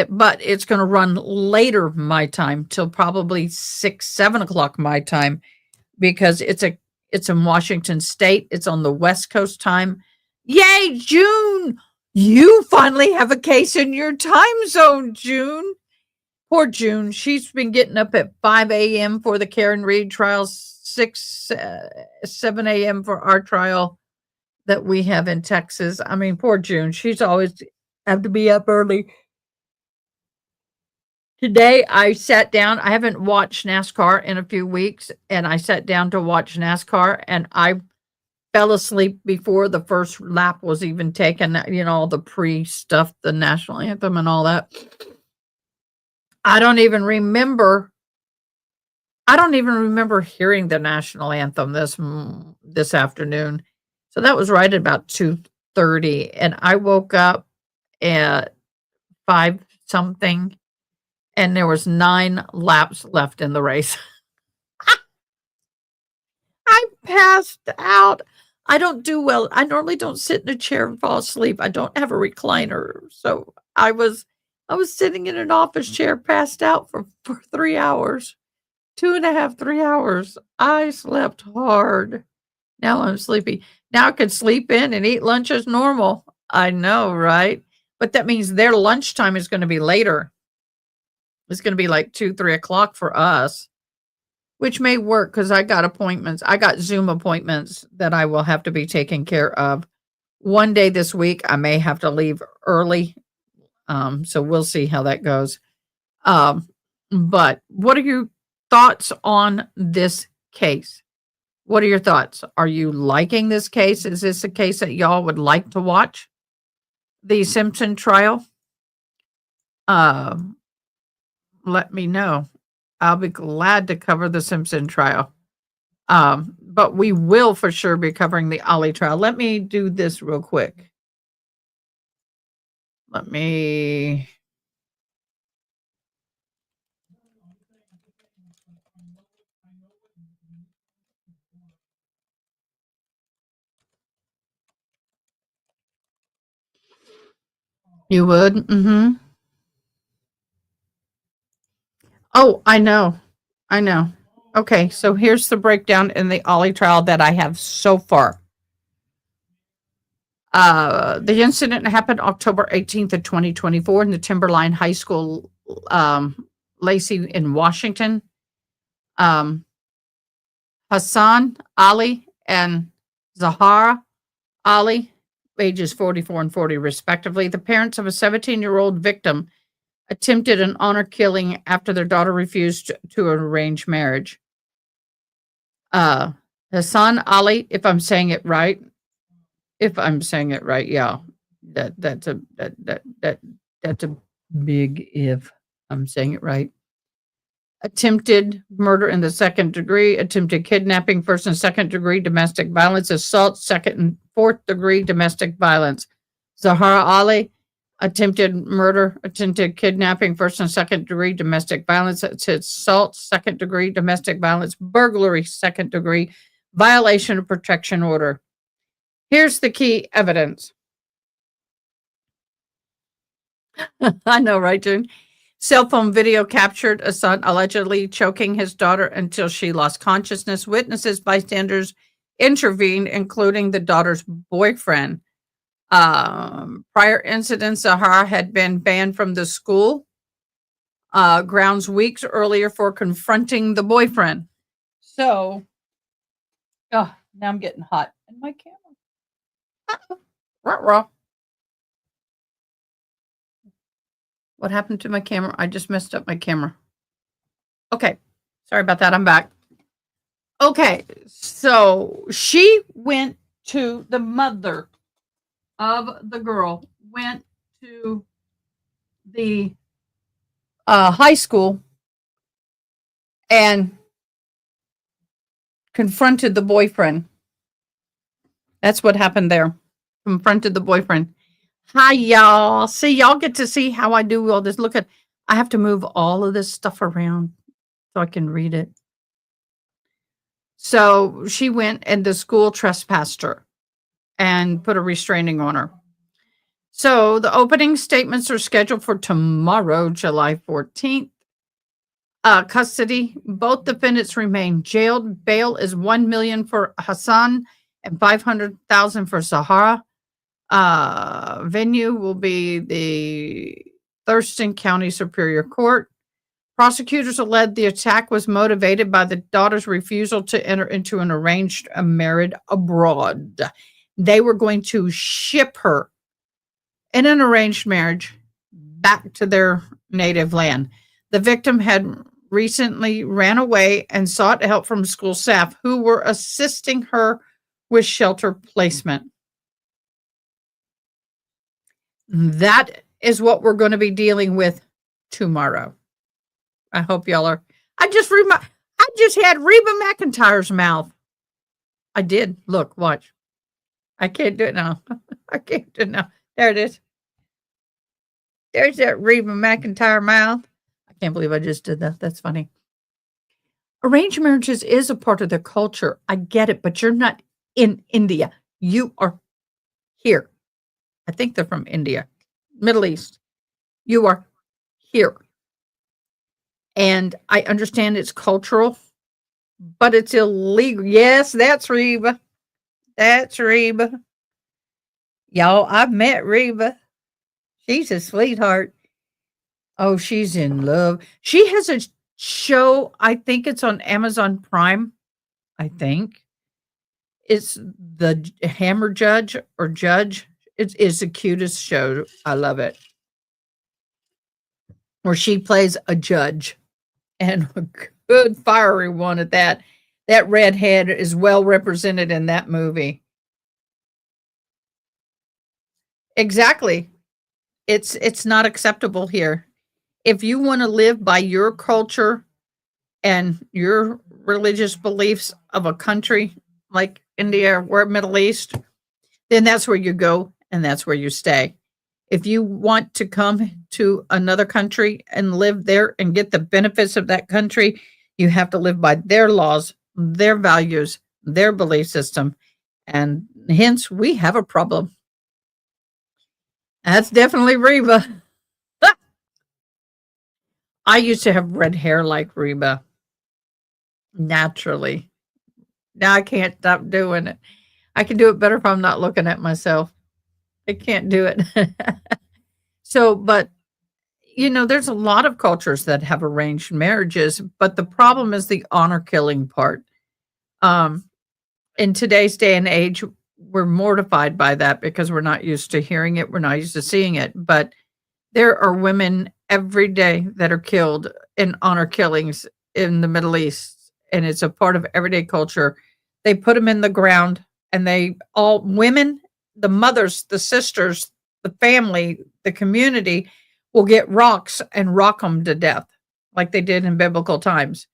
Speaker 1: But it's going to run later my time till probably 6, 7 o'clock my time because it's in Washington State. It's on the West Coast time. Yay, June! You finally have a case in your time zone, June. Poor June. She's been getting up at 5 a.m. for the Karen Reed trial, 7 a.m. for our trial that we have in Texas. I mean, poor June. She's always have to be up early. Today, I sat down. I haven't watched NASCAR in a few weeks, and I sat down to watch NASCAR, and I fell asleep before the first lap was even taken. All the pre-stuff, the national anthem and all that. I don't even remember hearing the national anthem this afternoon. So that was right at about 2:30, and I woke up at 5 something, and there was 9 laps left in the race. I passed out. I don't do well. I normally don't sit in a chair and fall asleep. I don't have a recliner. So I was sitting in an office chair, passed out for 3 hours, 2.5, 3 hours. I slept hard. Now I'm sleepy. Now I could sleep in and eat lunch as normal. I know, right? But that means their lunchtime is going to be later. It's going to be like 2, 3 o'clock for us, which may work because I got appointments. I got Zoom appointments that I will have to be taken care of. One day this week, I may have to leave early. So we'll see how that goes. But what are your thoughts on this case? What are your thoughts? Are you liking this case? Is this a case that y'all would like to watch? The Simpson trial? Let me know. I'll be glad to cover the Simpson trial. But we will for sure be covering the Ollie trial. Let me do this real quick. You would? Mm-hmm. Oh, I know. Okay, so here's the breakdown in the Ollie trial that I have so far. The incident happened October 18th of 2024 in the Timberline High School, Lacey in Washington. Hassan Ali and Zahara Ali, ages 44 and 40 respectively, the parents of a 17-year-old victim, attempted an honor killing after their daughter refused to arrange marriage. Hassan Ali, if I'm saying it right, yeah, that's a big if I'm saying it right. Attempted murder in the second degree, attempted kidnapping, first and second degree domestic violence, assault, second and fourth degree domestic violence. Zahara Ali, attempted murder, attempted kidnapping, first and second degree domestic violence, assault, second degree domestic violence, burglary, second degree, violation of protection order. Here's the key evidence. I know, right, June? Cell phone video captured a son allegedly choking his daughter until she lost consciousness. Witnesses, bystanders intervened, including the daughter's boyfriend. Prior incidents, Zahara had been banned from the school grounds weeks earlier for confronting the boyfriend. So, now I'm getting hot. And my camera. Ruh-roh. What happened to my camera? I just messed up my camera. Okay. Sorry about that. I'm back. Okay. So she went to the mother of the girl, went to the high school and confronted the boyfriend. That's what happened there. Confronted the boyfriend. Hi, y'all. See, y'all get to see how I do all this. Look at, I have to move all of this stuff around so I can read it. So she went and the school trespassed her and put a restraining on her. So the opening statements are scheduled for tomorrow, July 14th. Custody, both defendants remain jailed. Bail is 1 million for Hassan and 500,000 for Sahara. Venue will be the Thurston County Superior Court. Prosecutors alleged the attack was motivated by the daughter's refusal to enter into an arranged marriage abroad. They were going to ship her in an arranged marriage back to their native land. The victim had recently ran away and sought help from school staff who were assisting her with shelter placement. That is what we're going to be dealing with tomorrow. I hope y'all are. I just had Reba McEntire's mouth. I did. Look, watch. I can't do it now. I can't do it now. There it is. There's that Reba McEntire mouth. I can't believe I just did that. That's funny. Arranged marriages is a part of their culture. I get it, but you're not in India. You are here. I think they're from India, Middle East. You are here. And I understand it's cultural, but it's illegal. Yes, that's Reba. That's Reba. Y'all, I've met Reba. She's a sweetheart. Oh, she's in love. She has a show, I think it's on Amazon Prime, I think. It's the Hammer Judge or Judge. It's the cutest show. I love it. Where she plays a judge. And a good fiery one at that. That redhead is well represented in that movie. Exactly. It's not acceptable here. If you want to live by your culture and your religious beliefs of a country like India or Middle East, then that's where you go and that's where you stay. If you want to come to another country and live there and get the benefits of that country, you have to live by their laws, their values, their belief system. And hence, we have a problem. That's definitely Reba. I used to have red hair like Reba. Naturally. Now I can't stop doing it. I can do it better if I'm not looking at myself. I can't do it. So, but there's a lot of cultures that have arranged marriages, but the problem is the honor killing part. In today's day and age, we're mortified by that because we're not used to hearing it. We're not used to seeing it. But there are women every day that are killed in honor killings in the Middle East, and it's a part of everyday culture. They put them in the ground, and women, the mothers, the sisters, the family, the community will get rocks and rock them to death like they did in biblical times.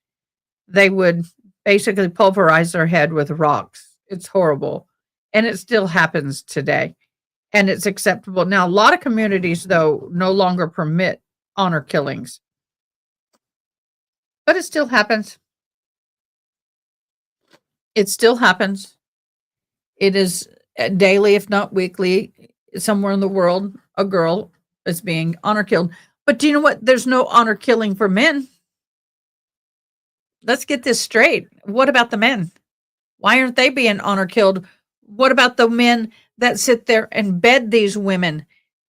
Speaker 1: They would basically pulverize their head with rocks. It's horrible. And it still happens today. And it's acceptable. Now, a lot of communities, though, no longer permit honor killings. But it still happens. It still happens. It is daily, if not weekly, somewhere in the world, a girl is being honor killed. But do you know what? There's no honor killing for men. Let's get this straight. What about the men? Why aren't they being honor killed? What about the men that sit there and bed these women,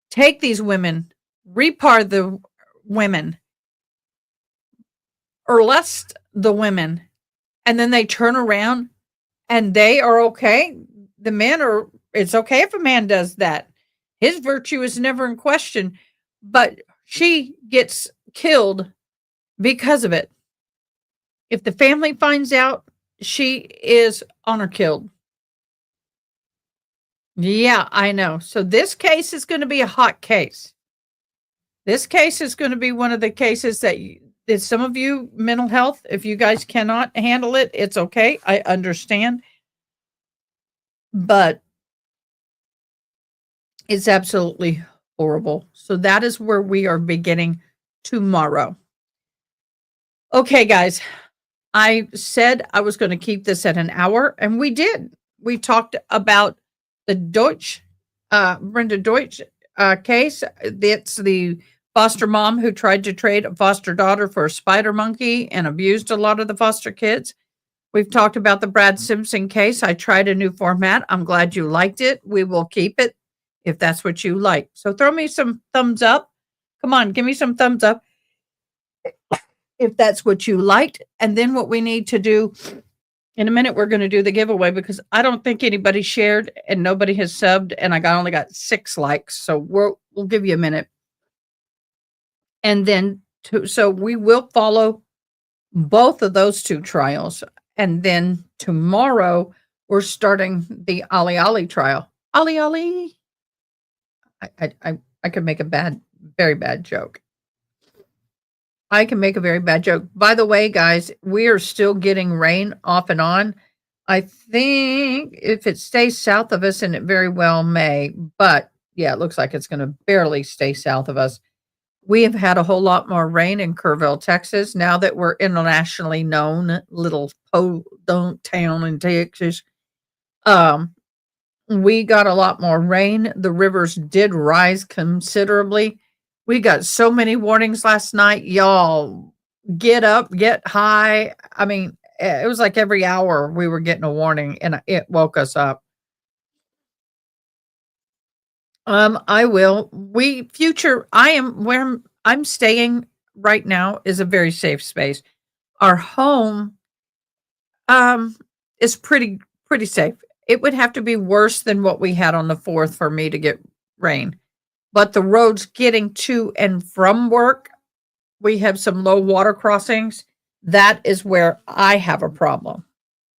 Speaker 1: take these women, repar the women, or lust the women, and then they turn around and they are okay? The men are, it's okay if a man does that. His virtue is never in question, but she gets killed because of it. If the family finds out, she is honor killed. Yeah, I know. So this case is going to be a hot case. This case is going to be one of the cases that some of you, mental health, if you guys cannot handle it, it's okay. I understand. But it's absolutely horrible. So that is where we are beginning tomorrow. Okay, guys. I said I was going to keep this at an hour, and we did. We talked about the Deutsch, Brenda Deutsch case. It's the foster mom who tried to trade a foster daughter for a spider monkey and abused a lot of the foster kids. We've talked about the Brad Simpson case. I tried a new format. I'm glad you liked it. We will keep it if that's what you like. So throw me some thumbs up. Come on, give me some thumbs up if that's what you liked. And then what we need to do in a minute, we're going to do the giveaway because I don't think anybody shared and nobody has subbed, and only got 6 likes. So we'll give you a minute. And then so we will follow both of those 2 trials. And then tomorrow we're starting the Ali Ali trial. Ali Ali. I could make a very bad joke. I can make a very bad joke. By the way, guys, we are still getting rain off and on. I think if it stays south of us, and it very well may, but yeah, it looks like it's going to barely stay south of us. We have had a whole lot more rain in Kerrville, Texas, now that we're internationally known, little podunk town in Texas. We got a lot more rain. The rivers did rise considerably. We got so many warnings last night. Y'all get up, get high. I mean, it was like every hour we were getting a warning, and it woke us up. I will. I am where I'm staying right now is a very safe space. Our home is pretty safe. It would have to be worse than what we had on the 4th for me to get rain. But the roads getting to and from work, we have some low water crossings. That is where I have a problem.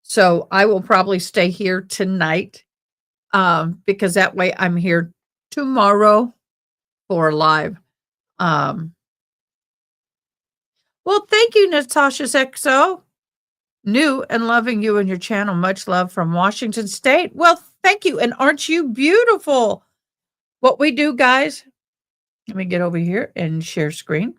Speaker 1: So I will probably stay here tonight because that way I'm here tomorrow for live. Well, thank you, Natasha Sexo. New and loving you and your channel. Much love from Washington State. Well, thank you. And aren't you beautiful? What we do, guys, let me get over here and share screen.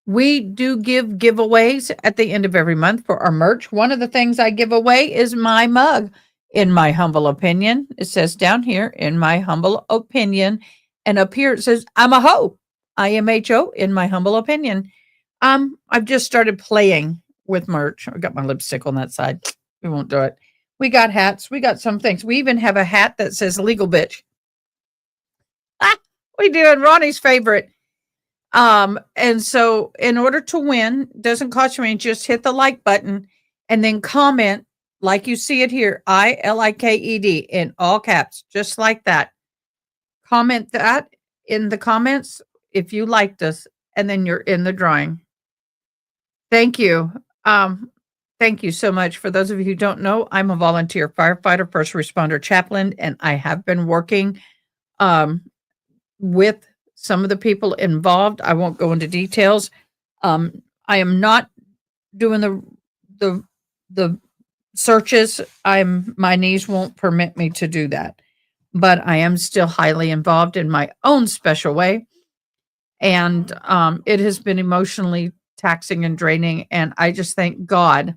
Speaker 1: We do give giveaways at the end of every month for our merch. One of the things I give away is my mug, in my humble opinion. It says down here, in my humble opinion. And up here it says, I'm a hoe. IMHO, in my humble opinion. I've just started playing with merch. I got my lipstick on that side. We won't do it. We got hats. We got some things. We even have a hat that says legal bitch. We do. And Ronnie's favorite. And so in order to win, doesn't cost you anything, just hit the like button and then comment like you see it here, ILIKED in all caps, just like that. Comment that in the comments if you liked us, and then you're in the drawing. Thank you. Thank you so much. For those of you who don't know, I'm a volunteer firefighter, first responder chaplain, and I have been working with some of the people involved. I won't go into details. I am not doing the searches. My knees won't permit me to do that, but I am still highly involved in my own special way. And it has been emotionally taxing and draining. And I just thank God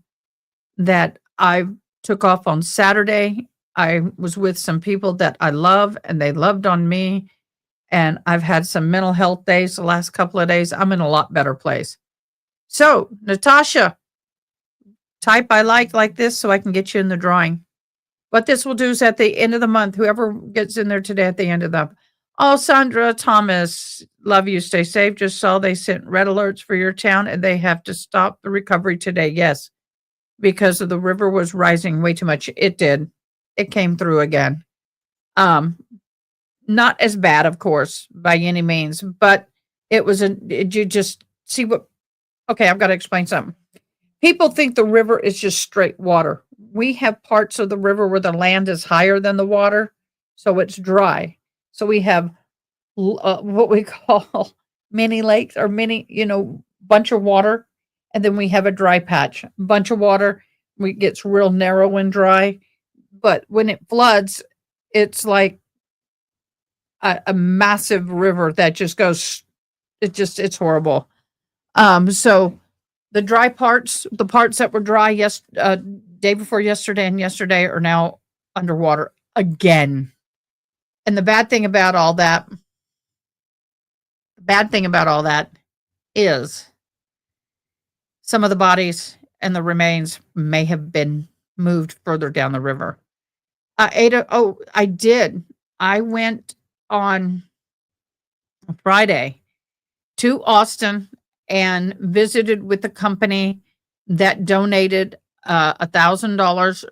Speaker 1: that I took off on Saturday. I was with some people that I love, and they loved on me. And I've had some mental health days the last couple of days. I'm in a lot better place. So, Natasha, type I like this so I can get you in the drawing. What this will do is at the end of the month, whoever gets in there today at the end of the month. Oh, Sandra Thomas, love you. Stay safe. Just saw they sent red alerts for your town and they have to stop the recovery today. Yes, because of the river was rising way too much. It did. It came through again. Not as bad, of course, by any means, but it was you just see what, okay, I've got to explain something. People think the river is just straight water. We have parts of the river where the land is higher than the water, so it's dry. So we have what we call mini lakes or bunch of water. And then we have a dry patch, bunch of water. It gets real narrow and dry. But when it floods, it's like a massive river that just goes, it's horrible. So the dry parts, the parts that were dry day before yesterday and yesterday are now underwater again. And the bad thing about all that is some of the bodies and the remains may have been moved further down the river. Ada, oh, I did. I went on Friday to Austin and visited with the company that donated $1,000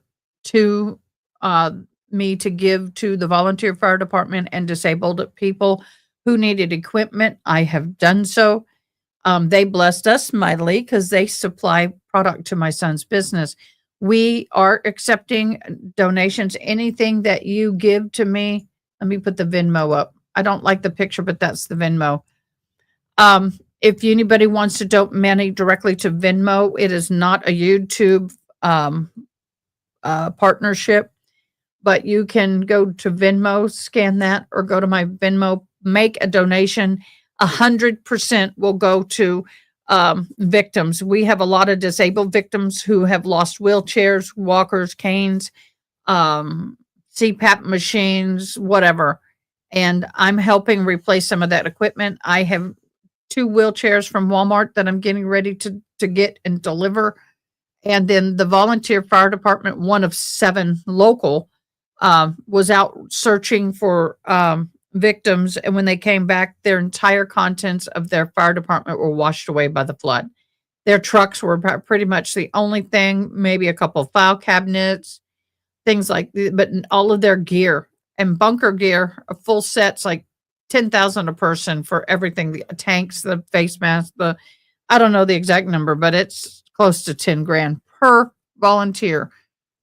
Speaker 1: to me to give to the volunteer fire department and disabled people who needed equipment. I have done so. They blessed us mightily because they supply product to my son's business. We are accepting donations. Anything that you give to me, let me put the Venmo up. I don't like the picture, but that's the Venmo. If anybody wants to donate money directly to Venmo, it is not a YouTube partnership, but you can go to Venmo, scan that, or go to my Venmo, make a donation. 100% will go to victims. We have a lot of disabled victims who have lost wheelchairs, walkers, canes, CPAP machines, whatever. And I'm helping replace some of that equipment. I have 2 wheelchairs from Walmart that I'm getting ready to get and deliver. And then the volunteer fire department, one of 7 local, was out searching for victims. And when they came back, their entire contents of their fire department were washed away by the flood. Their trucks were pretty much the only thing, maybe a couple of file cabinets, things like that, but all of their gear and bunker gear, full sets, like 10,000 a person for everything, the tanks, the face masks, I don't know the exact number, but it's close to 10 grand per volunteer.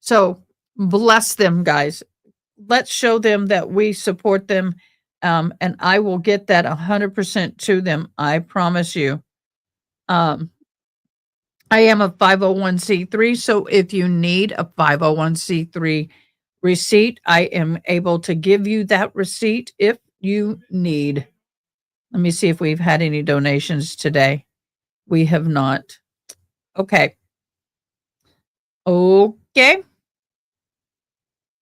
Speaker 1: So bless them, guys. Let's show them that we support them. And I will get that 100% to them. I promise you. I am a 501c3. So if you need a 501c3 receipt, I am able to give you that receipt if you need. Let me see if we've had any donations today. We have not. Okay. Okay.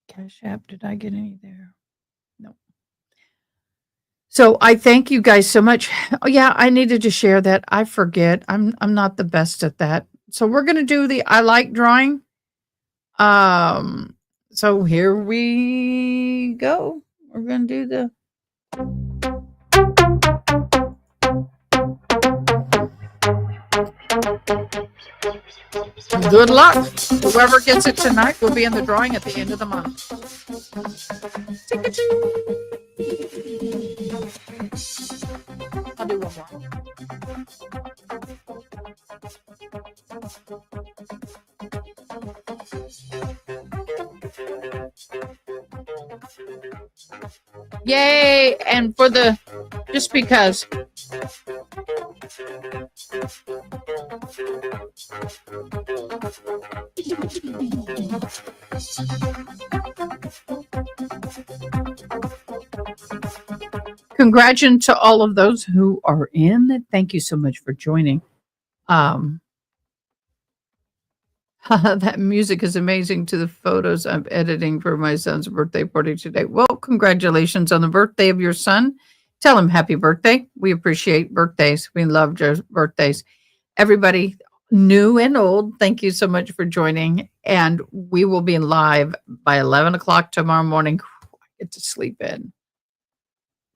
Speaker 1: Cash App, did I get any there? No. So I thank you guys so much. Oh yeah, I needed to share that. I forget. I'm not the best at that. So we're gonna do the I like drawing. So here we go. We're gonna do the good luck. Whoever gets it tonight will be in the drawing at the end of the month. I'll do one more. Yay! And for the, just because. Congratulations to all of those who are in. Thank you so much for joining. That music is amazing to the photos I'm editing for my son's birthday party today. Well, congratulations on the birthday of your son. Tell him happy birthday. We appreciate birthdays. We love birthdays. Everybody, new and old, thank you so much for joining. And we will be live by 11 o'clock tomorrow morning. I get to sleep in.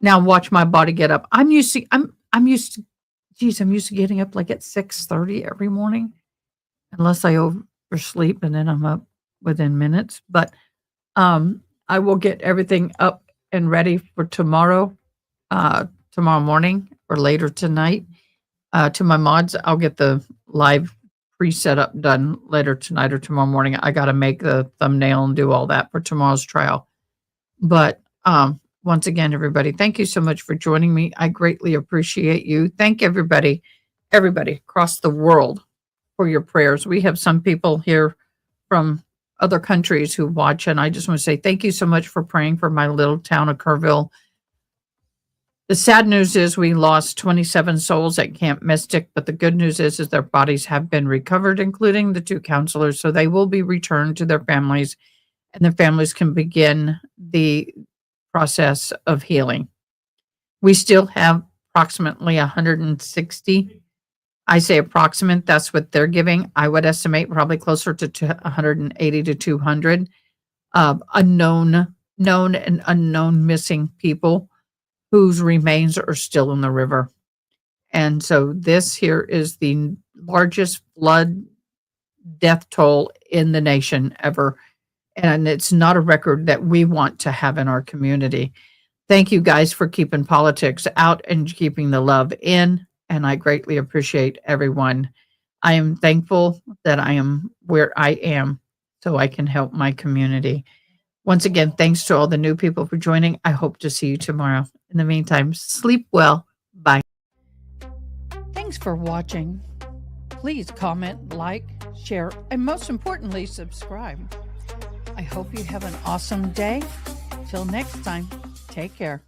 Speaker 1: Now watch my body get up. I'm used to getting up like at 6:30 every morning, unless I oversleep and then I'm up within minutes. But I will get everything up and ready for tomorrow morning or later tonight. To my mods, I'll get the live pre-setup done later tonight or tomorrow morning. I got to make the thumbnail and do all that for tomorrow's trial. But once again, everybody, thank you so much for joining me. I greatly appreciate you. Thank everybody across the world for your prayers. We have some people here from other countries who watch, and I just want to say thank you so much for praying for my little town of Kerrville. The sad news is we lost 27 souls at Camp Mystic, but the good news is their bodies have been recovered, including the 2 counselors, so they will be returned to their families, and their families can begin the process of healing. We still have approximately 160. I say approximate, that's what they're giving. I would estimate probably closer to 180 to 200 known and unknown missing people whose remains are still in the river. And so this here is the largest flood death toll in the nation ever. And it's not a record that we want to have in our community. Thank you guys for keeping politics out and keeping the love in. And I greatly appreciate everyone. I am thankful that I am where I am so I can help my community. Once again, thanks to all the new people for joining. I hope to see you tomorrow. In the meantime, sleep well. Bye. Thanks for watching. Please comment, like, share, and most importantly, subscribe. I hope you have an awesome day. Till next time, take care.